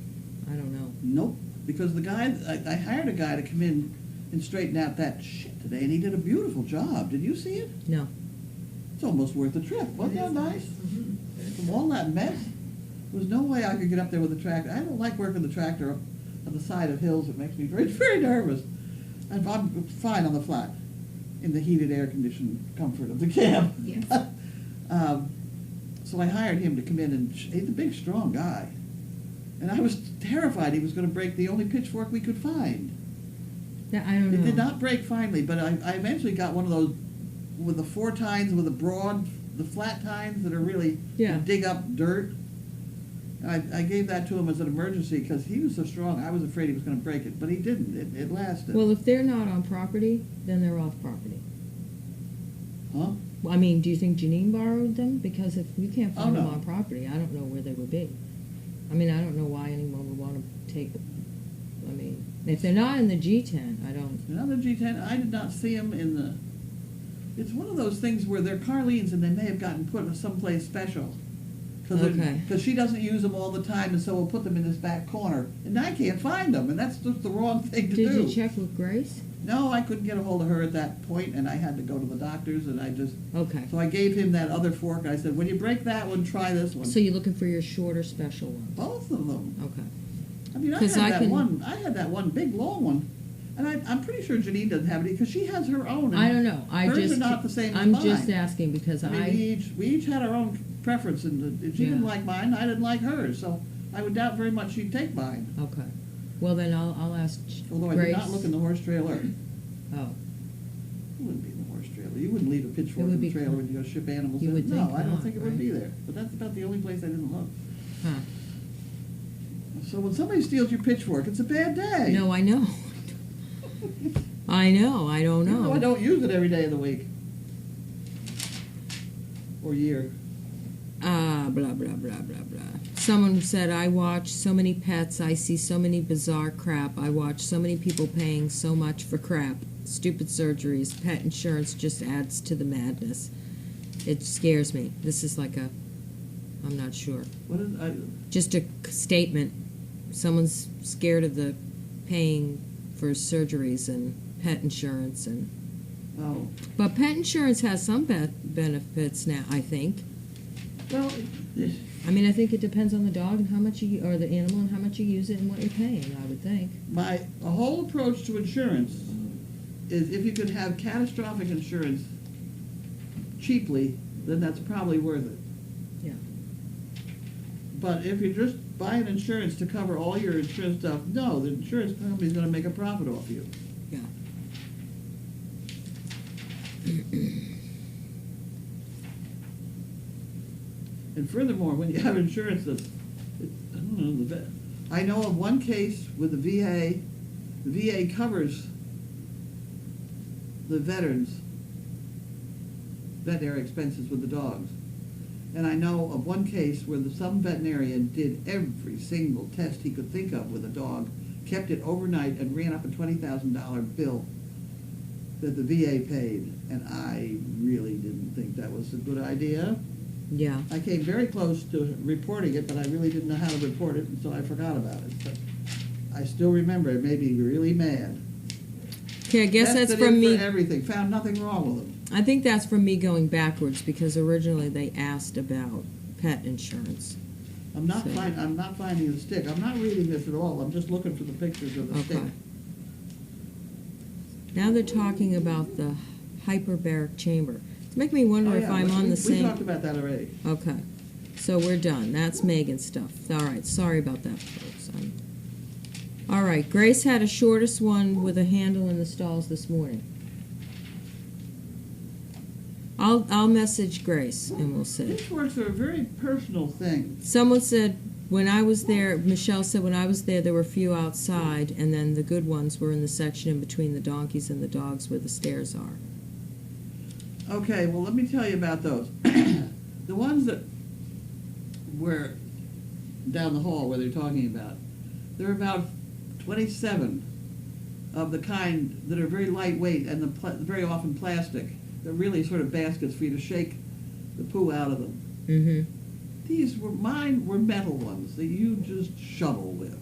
I don't know. Nope. Because the guy, I hired a guy to come in and straighten out that shit today, and he did a beautiful job. Did you see it? No. It's almost worth the trip. Wasn't that nice? From all that mess, there was no way I could get up there with a tractor. I don't like working the tractor up on the side of hills. It makes me very, very nervous. And I'm fine on the flat, in the heated, air-conditioned comfort of the cab. Yes. So I hired him to come in, and he's a big, strong guy. And I was terrified he was going to break the only pitchfork we could find. Yeah, I don't know. It did not break finally, but I eventually got one of those with the 4 tines with the flat tines that are really Yeah. dig up dirt. And I gave that to him as an emergency because he was so strong. I was afraid he was going to break it, but he didn't. It lasted. Well, if they're not on property, then they're off property. Huh? Well, I mean, do you think Janine borrowed them? Because if you can't find Oh, them no. on property, I don't know where they would be. I mean, I don't know why anyone would want to take them. I mean, if they're not in the G10, I don't... Another G10, I did not see him in the... It's one of those things where they're Carlene's and they may have gotten put someplace special. Okay. Because she doesn't use them all the time, and so we'll put them in this back corner. And I can't find them, and that's just the wrong thing to do. Did you check with Grace? No, I couldn't get a hold of her at that point, and I had to go to the doctors, and I just... Okay. So I gave him that other fork. I said, when you break that one, try this one. So you're looking for your shorter special ones? Both of them. Okay. I mean, I 'Cause had I that can- one. I had that one big long one, and I'm pretty sure Janine doesn't have any because she has her own. and I don't know. hers are not the same as I'm mine. just asking because I mean, we each had our own preference, and if she didn't Yeah. like mine, I didn't like hers. So I would doubt very much she'd take mine. Okay. Well, then I'll ask Although I Grace. did not look in the horse trailer. Oh. It wouldn't be in the horse trailer. You wouldn't leave a pitchfork would in be the trailer cool. when you go ship animals You in. would No, think I don't not, think it would right? be there. But that's about the only place I didn't look. Huh. So when somebody steals your pitchfork, it's a bad day. No, I know. I know, I don't You know. I don't use it every day of the week. Or year. Blah, blah, blah, blah, blah. Someone said, I watch so many pets, I see so many bizarre crap, I watch so many people paying so much for crap. Stupid surgeries, pet insurance just adds to the madness. It scares me. This is like a, I'm not sure. What is Just a statement. Someone's scared of the paying for surgeries and pet insurance and. Oh. But pet insurance has some benefits now, I think. Well, I mean, I think it depends on the dog and how much you, or the animal and how much you use it and what you're paying, I would think. my whole approach to insurance is if you can have catastrophic insurance cheaply, then that's probably worth it. Yeah. But if you're just buying insurance to cover all your insurance stuff, no, the insurance company's going to make a profit off you. Yeah. And furthermore, when you have insurance that's, I don't know, I know of one case with the VA. The VA covers the veterans' veterinary expenses with the dogs. And I know of one case where some veterinarian did every single test he could think of with a dog, kept it overnight, and ran up a $20,000 bill that the VA paid. And I really didn't think that was a good idea. Yeah. I came very close to reporting it, but I really didn't know how to report it, and so I forgot about it. But I still remember it made me really mad. Okay, I guess that's Tested from it me. for everything, found nothing wrong with them. I think that's from me going backwards because originally they asked about pet insurance. I'm not So- finding the stick. I'm not reading this at all. I'm just looking for the pictures of the stick. Okay. Now they're talking about the hyperbaric chamber. It's making me wonder Oh, if yeah, I'm on we the same. talked about that already. Okay, so we're done. That's Megan's stuff. All right, sorry about that, folks. All right, Grace had a shortest one with a handle in the stalls this morning. I'll message Grace and we'll see. Pitchforks are a very personal thing. Someone said when I was there, Michelle said when I was there were a few outside, and then the good ones were in the section in between the donkeys and the dogs where the stairs are. Okay, well, let me tell you about those. The ones that were down the hall where they're talking about, there are about 27 of the kind that are very lightweight and very often plastic. They're really sort of baskets for you to shake the poo out of them. Mm-hmm. Mine were metal ones that you just shovel with.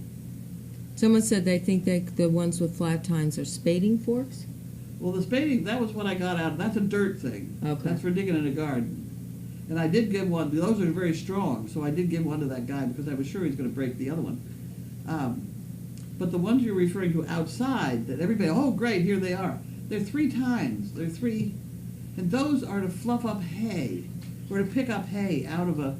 Someone said they think the ones with flat tines are spading forks. Well, the spading, that was what I got out. That's a dirt thing. Okay. That's for digging in a garden. And I did give one. Those are very strong, so I did give one to that guy because I was sure he was going to break the other one. But the ones you're referring to outside, that everybody, oh, great, here they are. They're 3 tines. They're 3, and those are to fluff up hay, or to pick up hay out of a,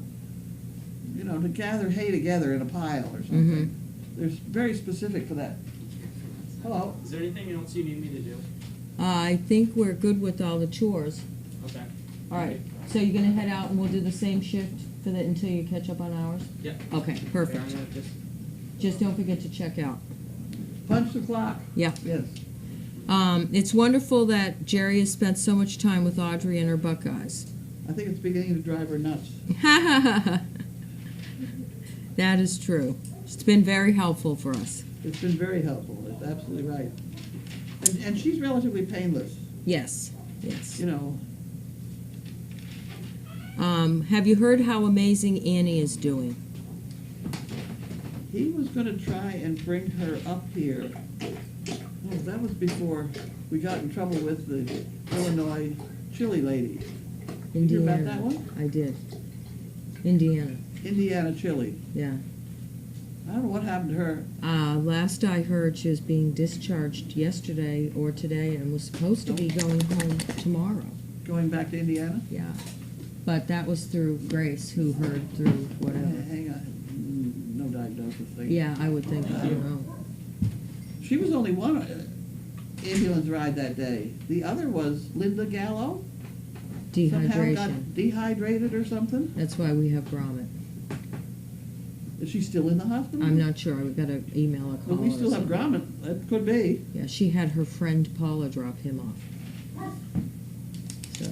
to gather hay together in a pile or something. They're very specific for that. Hello. Is there anything else you need me to do? I think we're good with all the chores. Okay. All right. So you're gonna head out and we'll do the same shift for that until you catch up on hours? Yep. Okay, perfect. Fair enough, just- Just don't forget to check out. Punch the clock. Yeah. Yes. It's wonderful that Jerry has spent so much time with Audrey and her Buckeyes. I think it's beginning to drive her nuts. That is true. It's been very helpful for us. It's been very helpful. It's absolutely right. And she's relatively painless. Yes, yes. Have you heard how amazing Annie is doing? He was going to try and bring her up here. Oh, that was before we got in trouble with the Illinois chili lady. Did you hear about that one? I did. Indiana. Indiana chili. Yeah. I don't know what happened to her. Last I heard, she was being discharged yesterday or today and was supposed to be going home tomorrow. Going back to Indiana? Yeah. But that was through Grace, who heard through whatever. Hang on. No diagnosis thing. Yeah, I would think, I don't know. She was only one. ambulance ride that day. The other was Linda Gallo. Somehow got Dehydration. dehydrated or something. That's why we have Gromit. Is she still in the hospital? I'm not sure. We've got to email a call. Well, we or still have something. Gromit. That could be. Yeah, she had her friend Paula drop him off. So.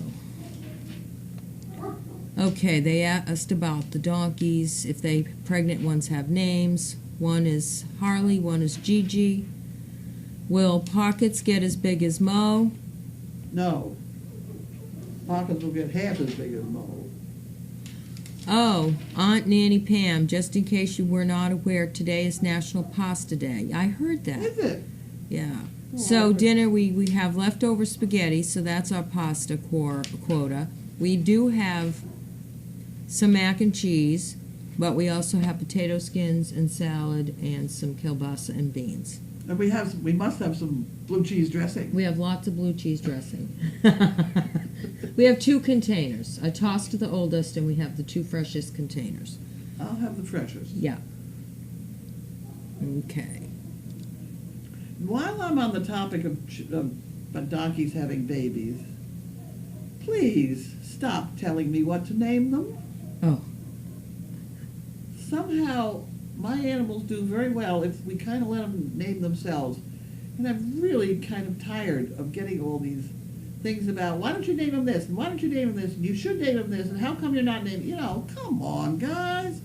Okay, they asked about the donkeys, if they pregnant ones have names. One is Harley, one is Gigi. Will Pockets get as big as Mo? No. Pockets will get half as big as Mo. Oh, Aunt Nanny Pam, just in case you were not aware, today is National Pasta Day. I heard that. Is it? Yeah. Oh, So okay. dinner, we have leftover spaghetti, so that's our pasta quota. We do have some mac and cheese, but we also have potato skins and salad and some kielbasa and beans. And we must have some blue cheese dressing. We have lots of blue cheese dressing. We have 2 containers. I tossed to the oldest, and we have the 2 freshest containers. I'll have the freshest. Yeah. Okay. While I'm on the topic of donkeys having babies, please stop telling me what to name them. Oh. Somehow, my animals do very well if we kind of let them name themselves. And I'm really kind of tired of getting all these things about, why don't you name them this, and why don't you name them this, and you should name them this, and how come you're not naming, come on, guys.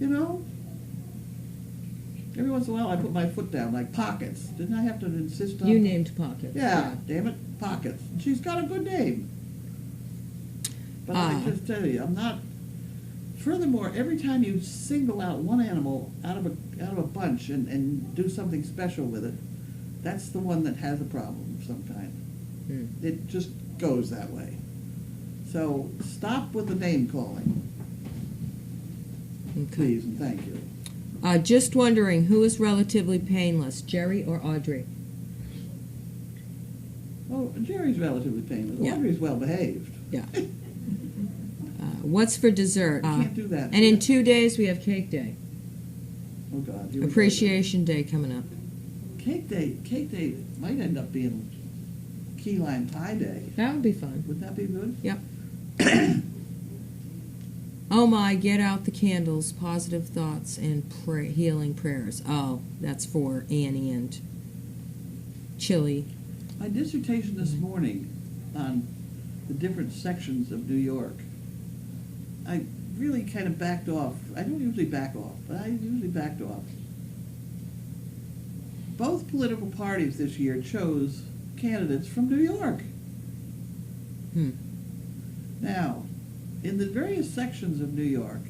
Every once in a while I put my foot down, like Pockets. Didn't I have to insist on? You named Pockets. Yeah, damn it, Pockets. She's got a good name. But I just tell you, I'm not. Furthermore, every time you single out one animal out of a bunch and do something special with it, that's the one that has a problem of some kind. It just goes that way. So stop with the name calling, Okay. please, and thank you. Just wondering, who is relatively painless, Jerry or Audrey? Oh, Jerry's relatively painless. Yeah. Audrey's well behaved. Yeah. What's for dessert? You can't do that. And in 2 days, we have Cake Day. Oh God. here we go. Appreciation Day coming up. Cake Day might end up being Key Lime Pie Day. That would be fun. Would that be good? Yep. Oh my, get out the candles, positive thoughts, and healing prayers. Oh, that's for Annie and Chili. My dissertation this morning on the different sections of New York, I really kind of backed off. I don't usually back off, but I usually backed off. Both political parties this year chose candidates from New York. Now, in the various sections of New York,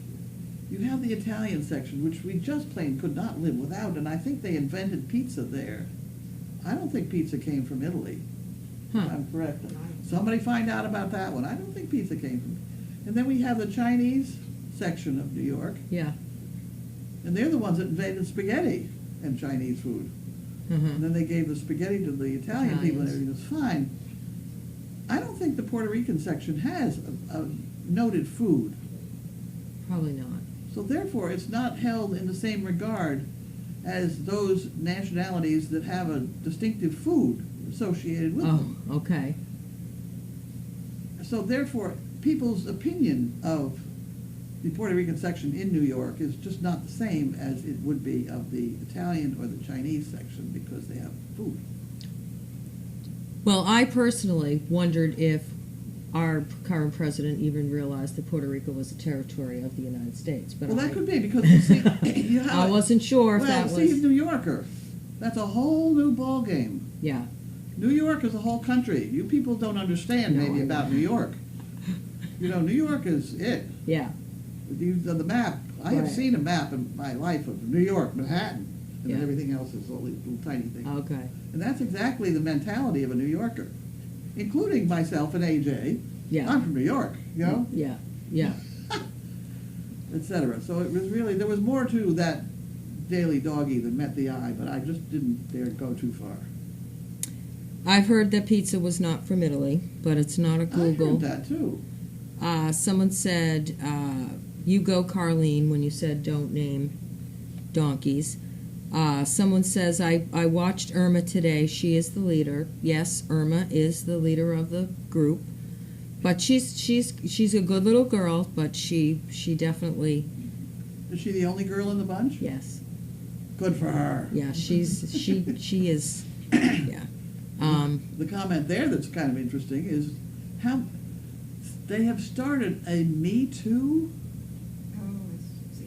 you have the Italian section, which we just plain could not live without, and I think they invented pizza there. I don't think pizza came from Italy. Huh. I'm correct. Somebody find out about that one. I don't think pizza came from. And then we have the Chinese section of New York, Yeah. and they're the ones that invented spaghetti and Chinese food. And then they gave the spaghetti to the Italian people, and everything was fine. I don't think the Puerto Rican section has a noted food. Probably not. So therefore, it's not held in the same regard as those nationalities that have a distinctive food associated with them. Oh, okay. So therefore, people's opinion of the Puerto Rican section in New York is just not the same as it would be of the Italian or the Chinese section because they have food. Well, I personally wondered if our current president even realized that Puerto Rico was a territory of the United States. But Well, that could be because you see, you have I wasn't sure if well, that see, was. New Yorker, that's a whole new ball game. Yeah. New York is a whole country. You people don't understand No, maybe I about don't. New York. New York is it. Yeah. The map. I have Right. seen a map in my life of New York, Manhattan, and Yeah. then everything else is all these little tiny things. Okay. And that's exactly the mentality of a New Yorker, including myself and AJ. Yeah. I'm from New York, Yeah. Yeah. etc. So it was really, there was more to that daily doggy than met the eye, but I just didn't dare go too far. I've heard that pizza was not from Italy, but it's not a I Google. heard that too. Someone said, you go Carlene, when you said don't name donkeys. Someone says, I watched Irma today. She is the leader. Yes, Irma is the leader of the group. But she's a good little girl, but she definitely, Is she the only girl in the bunch? yes. Good for her. Yeah, she is, yeah. The comment there that's kind of interesting is how they have started a Me Too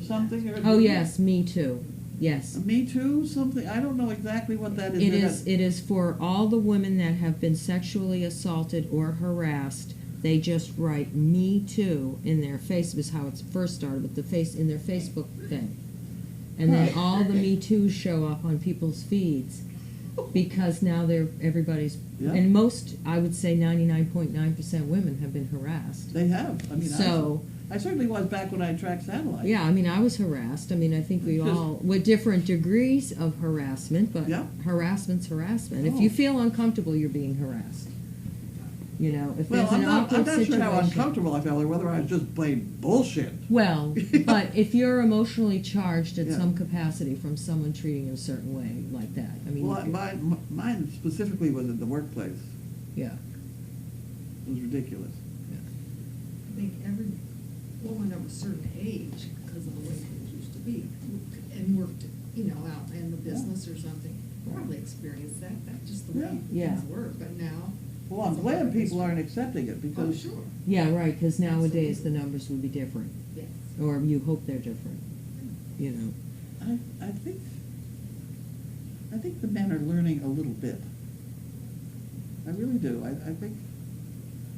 something or Oh, yes, me too. Yes. a Me Too something. I don't know exactly what that is. It is for all the women that have been sexually assaulted or harassed. They just write "Me Too" in their face. Was how it first started with the face in their Facebook thing, and then all the Me Too's show up on people's feeds because now everybody's Yeah. and most, I would say 99.9% women have been harassed. They have. I mean, So I certainly was back when I tracked satellite. yeah, I mean, I was harassed. I mean, I think we all with different degrees of harassment, but Yeah. harassment's harassment. If Oh. you feel uncomfortable, you're being harassed. You know, if Well, there's I'm an not awkward sure how situation. uncomfortable I felt, or whether I was just plain bullshit. Well, but if you're emotionally charged at Yeah. some capacity from someone treating you a certain way like that, I mean, Well, mine specifically was at the workplace. yeah, It was ridiculous. I think every woman of a certain age, because of the way things used to be, and worked, out in the business or something, probably experienced that. That's just the way Yeah. things work. But now, Well, I'm glad people aren't accepting it oh, because sure, yeah, right. Because nowadays Absolutely. the numbers would be different, yes. or you hope they're different. You know, I think the men are learning a little bit. I really do. I think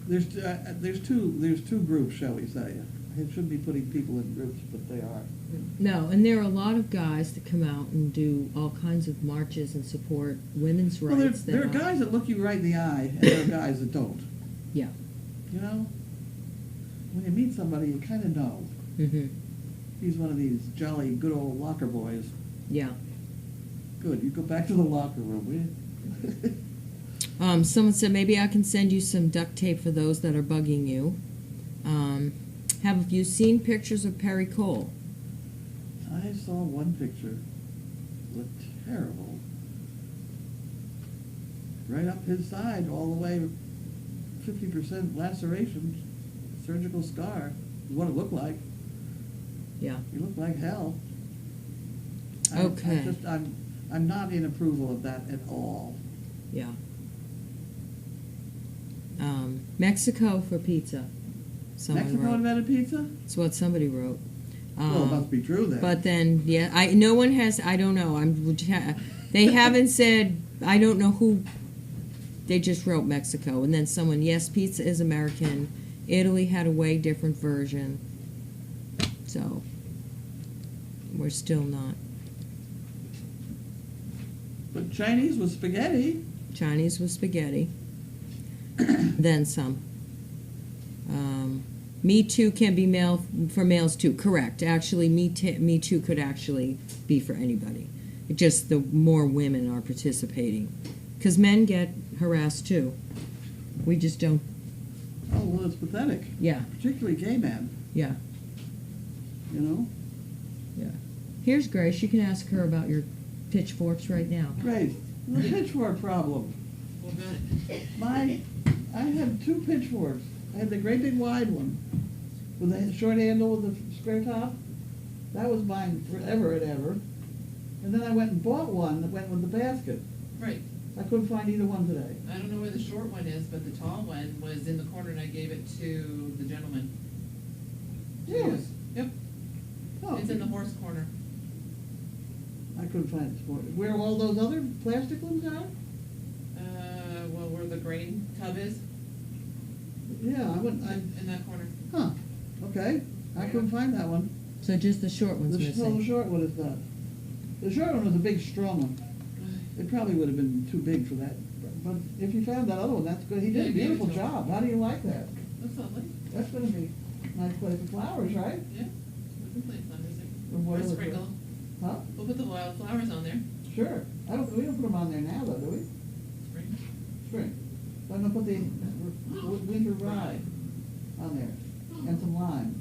there's two groups, shall we say? I shouldn't be putting people in groups, but they are. no, and there are a lot of guys that come out and do all kinds of marches and support women's Well, rights. there are guys that look you right in the eye, and there are guys that don't. Yeah. You know, when you meet somebody, you kind of know. Mm-hmm. He's one of these jolly, good old locker boys. Yeah. Good. You go back to the locker room, will you? Someone said maybe I can send you some duct tape for those that are bugging you. Have you seen pictures of Perry Cole? I saw one picture. Looked terrible. Right up his side, all the way, 50% laceration, surgical scar. Is what it looked like. Yeah. He looked like hell. Okay. I'm not in approval of that at all. Yeah. Mexico for pizza. Someone Mexico wrote. invented pizza? That's what somebody wrote. Well, it must be true then. But then, yeah, no one has. I don't know. They haven't said. I don't know who. They just wrote Mexico, and then someone. Yes, pizza is American. Italy had a way different version. So we're still not. But Chinese was spaghetti. Chinese was spaghetti. Then some. Me Too can be for males too. Correct. Actually, Me Too could actually be for anybody. It just the more women are participating, because men get harassed too. We just don't. Oh, well, it's pathetic. Yeah. Particularly gay men, Yeah. you know? Yeah. Here's Grace. You can ask her about your pitchforks right now. Great. The pitchfork problem. I had two pitchforks. I had the great big wide one with a short handle with a square top. That was mine forever and ever. And then I went and bought one that went with the basket. Right. I couldn't find either one today. I don't know where the short one is, but the tall one was in the corner and I gave it to the gentleman. Really? Yep. Oh, It's in the horse corner. I couldn't find it this morning. Where all those other plastic ones are? Well, where the grain tub is, Yeah, I went. in that corner. Huh. Okay. I couldn't find that one. So just the short one's The missing. short one is not. The short one was a big, strong one. It probably would have been too big for that. But if you found that other one, that's good. He did a beautiful job. How do you like that? That's lovely. That's going to be a nice place for flowers, right? Yeah. We can place on this. Or what Or is it? sprinkle. Huh? We'll put the wild flowers on there. Sure. We don't put them on there now, though, do we? Spring. Spring. So I'm going to put the winter rye on there and some lime.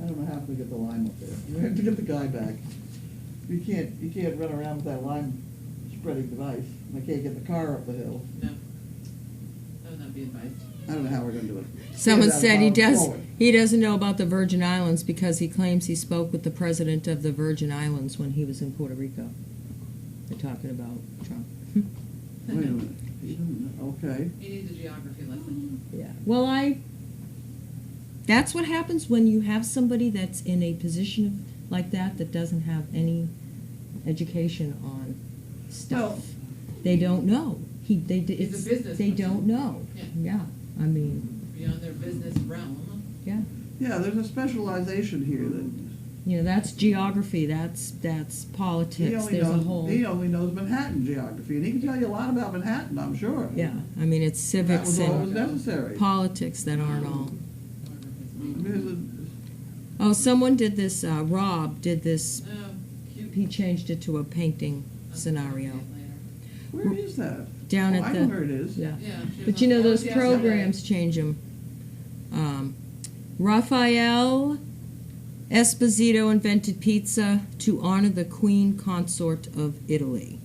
I don't know how to get the lime up there. We have to get the guy back. You can't run around with that line spreading device. And I can't get the car up the hill. No. I would not be advised. I don't know how we're gonna do it. Someone Stand said out bottom forward. he doesn't know about the Virgin Islands because he claims he spoke with the president of the Virgin Islands when he was in Puerto Rico. They're talking about Trump. Wait a minute. He doesn't know. Okay. He needs a geography lesson. Yeah. Well, that's what happens when you have somebody that's in a position like that doesn't have any education on stuff. Well, they don't know. He's a business They person. don't know. Yeah. Yeah. I mean, Beyond their business realm. yeah. Yeah, there's a specialization here that You know, that's geography. That's politics. There's a whole. he only knows Manhattan geography, and he can tell you a lot about Manhattan, I'm sure. Yeah. I mean, it's That civics was all that was and necessary. politics that aren't all. There's a- Oh, someone did this. Rob did this. Oh, cute. He changed it to a painting I'll scenario. see it later. Where is that? Down Oh, at I the. know where it is. Yeah. Yeah. she was But on- you know that was those yesterday. programs change them. Raphael Esposito invented pizza to honor the Queen Consort of Italy.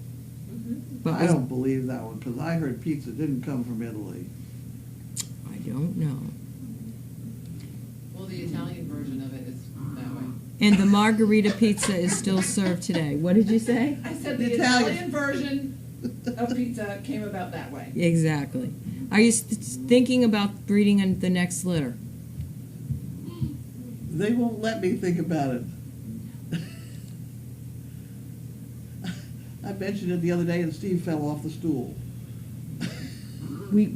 But I don't believe that one, because I heard pizza didn't come from Italy. I don't know. Well, the Italian version of it is that way. And the margarita pizza is still served today. What did you say? I said The the Italian- Italian version of pizza came about that way. Exactly. Are you thinking about breeding the next litter? They won't let me think about it. I mentioned it the other day, and Steve fell off the stool. We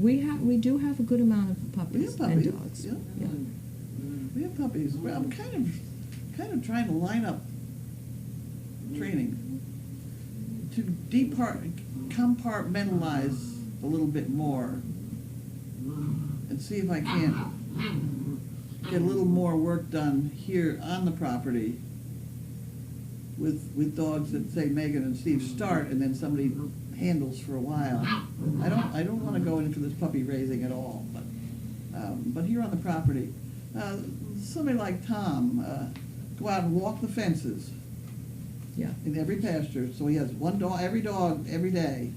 do have a good amount of We puppies have puppies. and dogs. Yeah. Yeah. We have puppies. Well, I'm kind of trying to line up training to compartmentalize a little bit more and see if I can't get a little more work done here on the property with dogs that, say, Megan and Steve start and then somebody handles for a while. I don't want to go into this puppy raising at all, but here on the property, somebody like Tom, go out and walk the fences. Yeah. In every pasture, so he has one dog every day.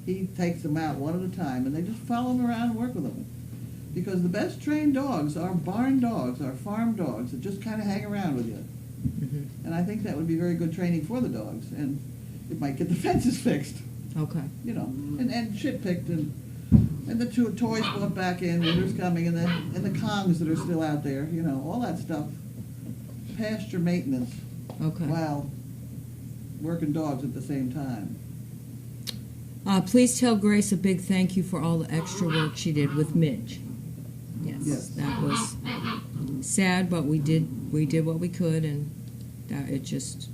He takes them out one at a time, and they just follow him around and work with them. Because the best trained dogs are barn dogs, are farm dogs that just kind of hang around with you. Mm-hmm. And I think that would be very good training for the dogs, and it might get the fences fixed, Okay. you know, and shit picked, and the two toys brought back in, winter's coming, and the Kongs that are still out there, you know, all that stuff. Pasture maintenance. Okay. While working dogs at the same time. Please tell Grace a big thank you for all the extra work she did with Midge. Yes. That was sad, but we did what we could, and that it just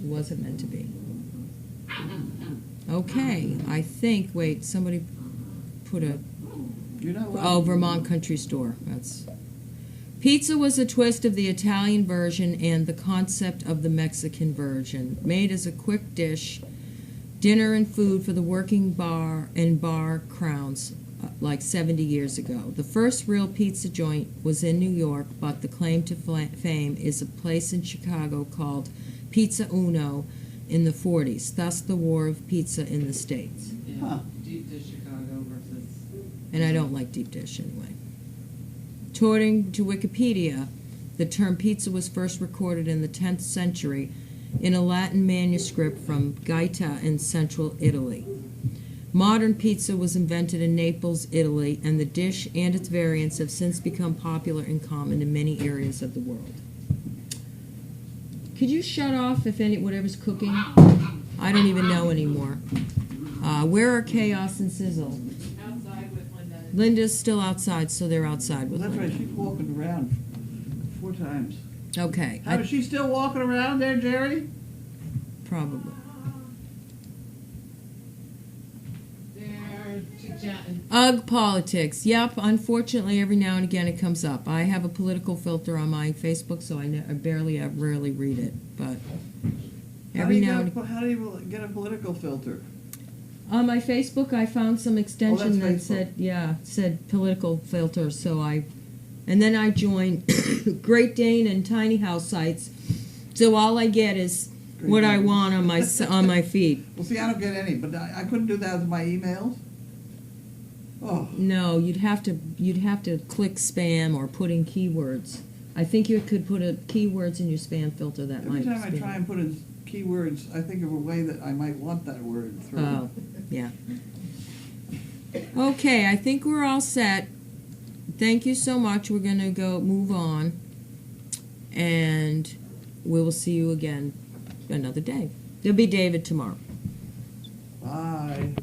wasn't meant to be. Okay, I think. Wait, somebody put a. You're not allowed. Oh, Vermont Country Store. That's. Pizza was a twist of the Italian version and the concept of the Mexican version, made as a quick dish, dinner and food for the working bar crowns like 70 years ago. The first real pizza joint was in New York, but the claim to fame is a place in Chicago called Pizza Uno in the 40s, thus the war of pizza in the States. Yeah. Huh. Deep dish Chicago versus. And I don't like deep dish anyway. According to Wikipedia, the term pizza was first recorded in the 10th century in a Latin manuscript from Gaeta in central Italy. Modern pizza was invented in Naples, Italy, and the dish and its variants have since become popular and common in many areas of the world. Could you shut off if whatever's cooking? I don't even know anymore. Where are Chaos and Sizzle? Outside with Linda. Linda's still outside, so they're outside with Well, that's right. Linda. She's walking around 4 times. Okay, How is she still walking around there, Jerry? probably. They're chit-chatting. Ugh, politics. Yep, unfortunately, every now and again it comes up. I have a political filter on my Facebook, so I rarely read it. But every now and How do you get a political filter? on my Facebook, I found some extension that Facebook. said political filter. So and then I joined Great Dane and Tiny House sites, So all I get is what I want on my feed. Well, see, I don't get any, but I couldn't do that with my emails. Oh, No, you'd have to click spam or put in keywords. I think you could put keywords in your spam filter that every might. time I spam try it. and put in keywords, I think of a way that I might want that word through. Oh, yeah. Okay, I think we're all set. Thank you so much. We're gonna move on, and we will see you again another day. There'll be David tomorrow. Bye.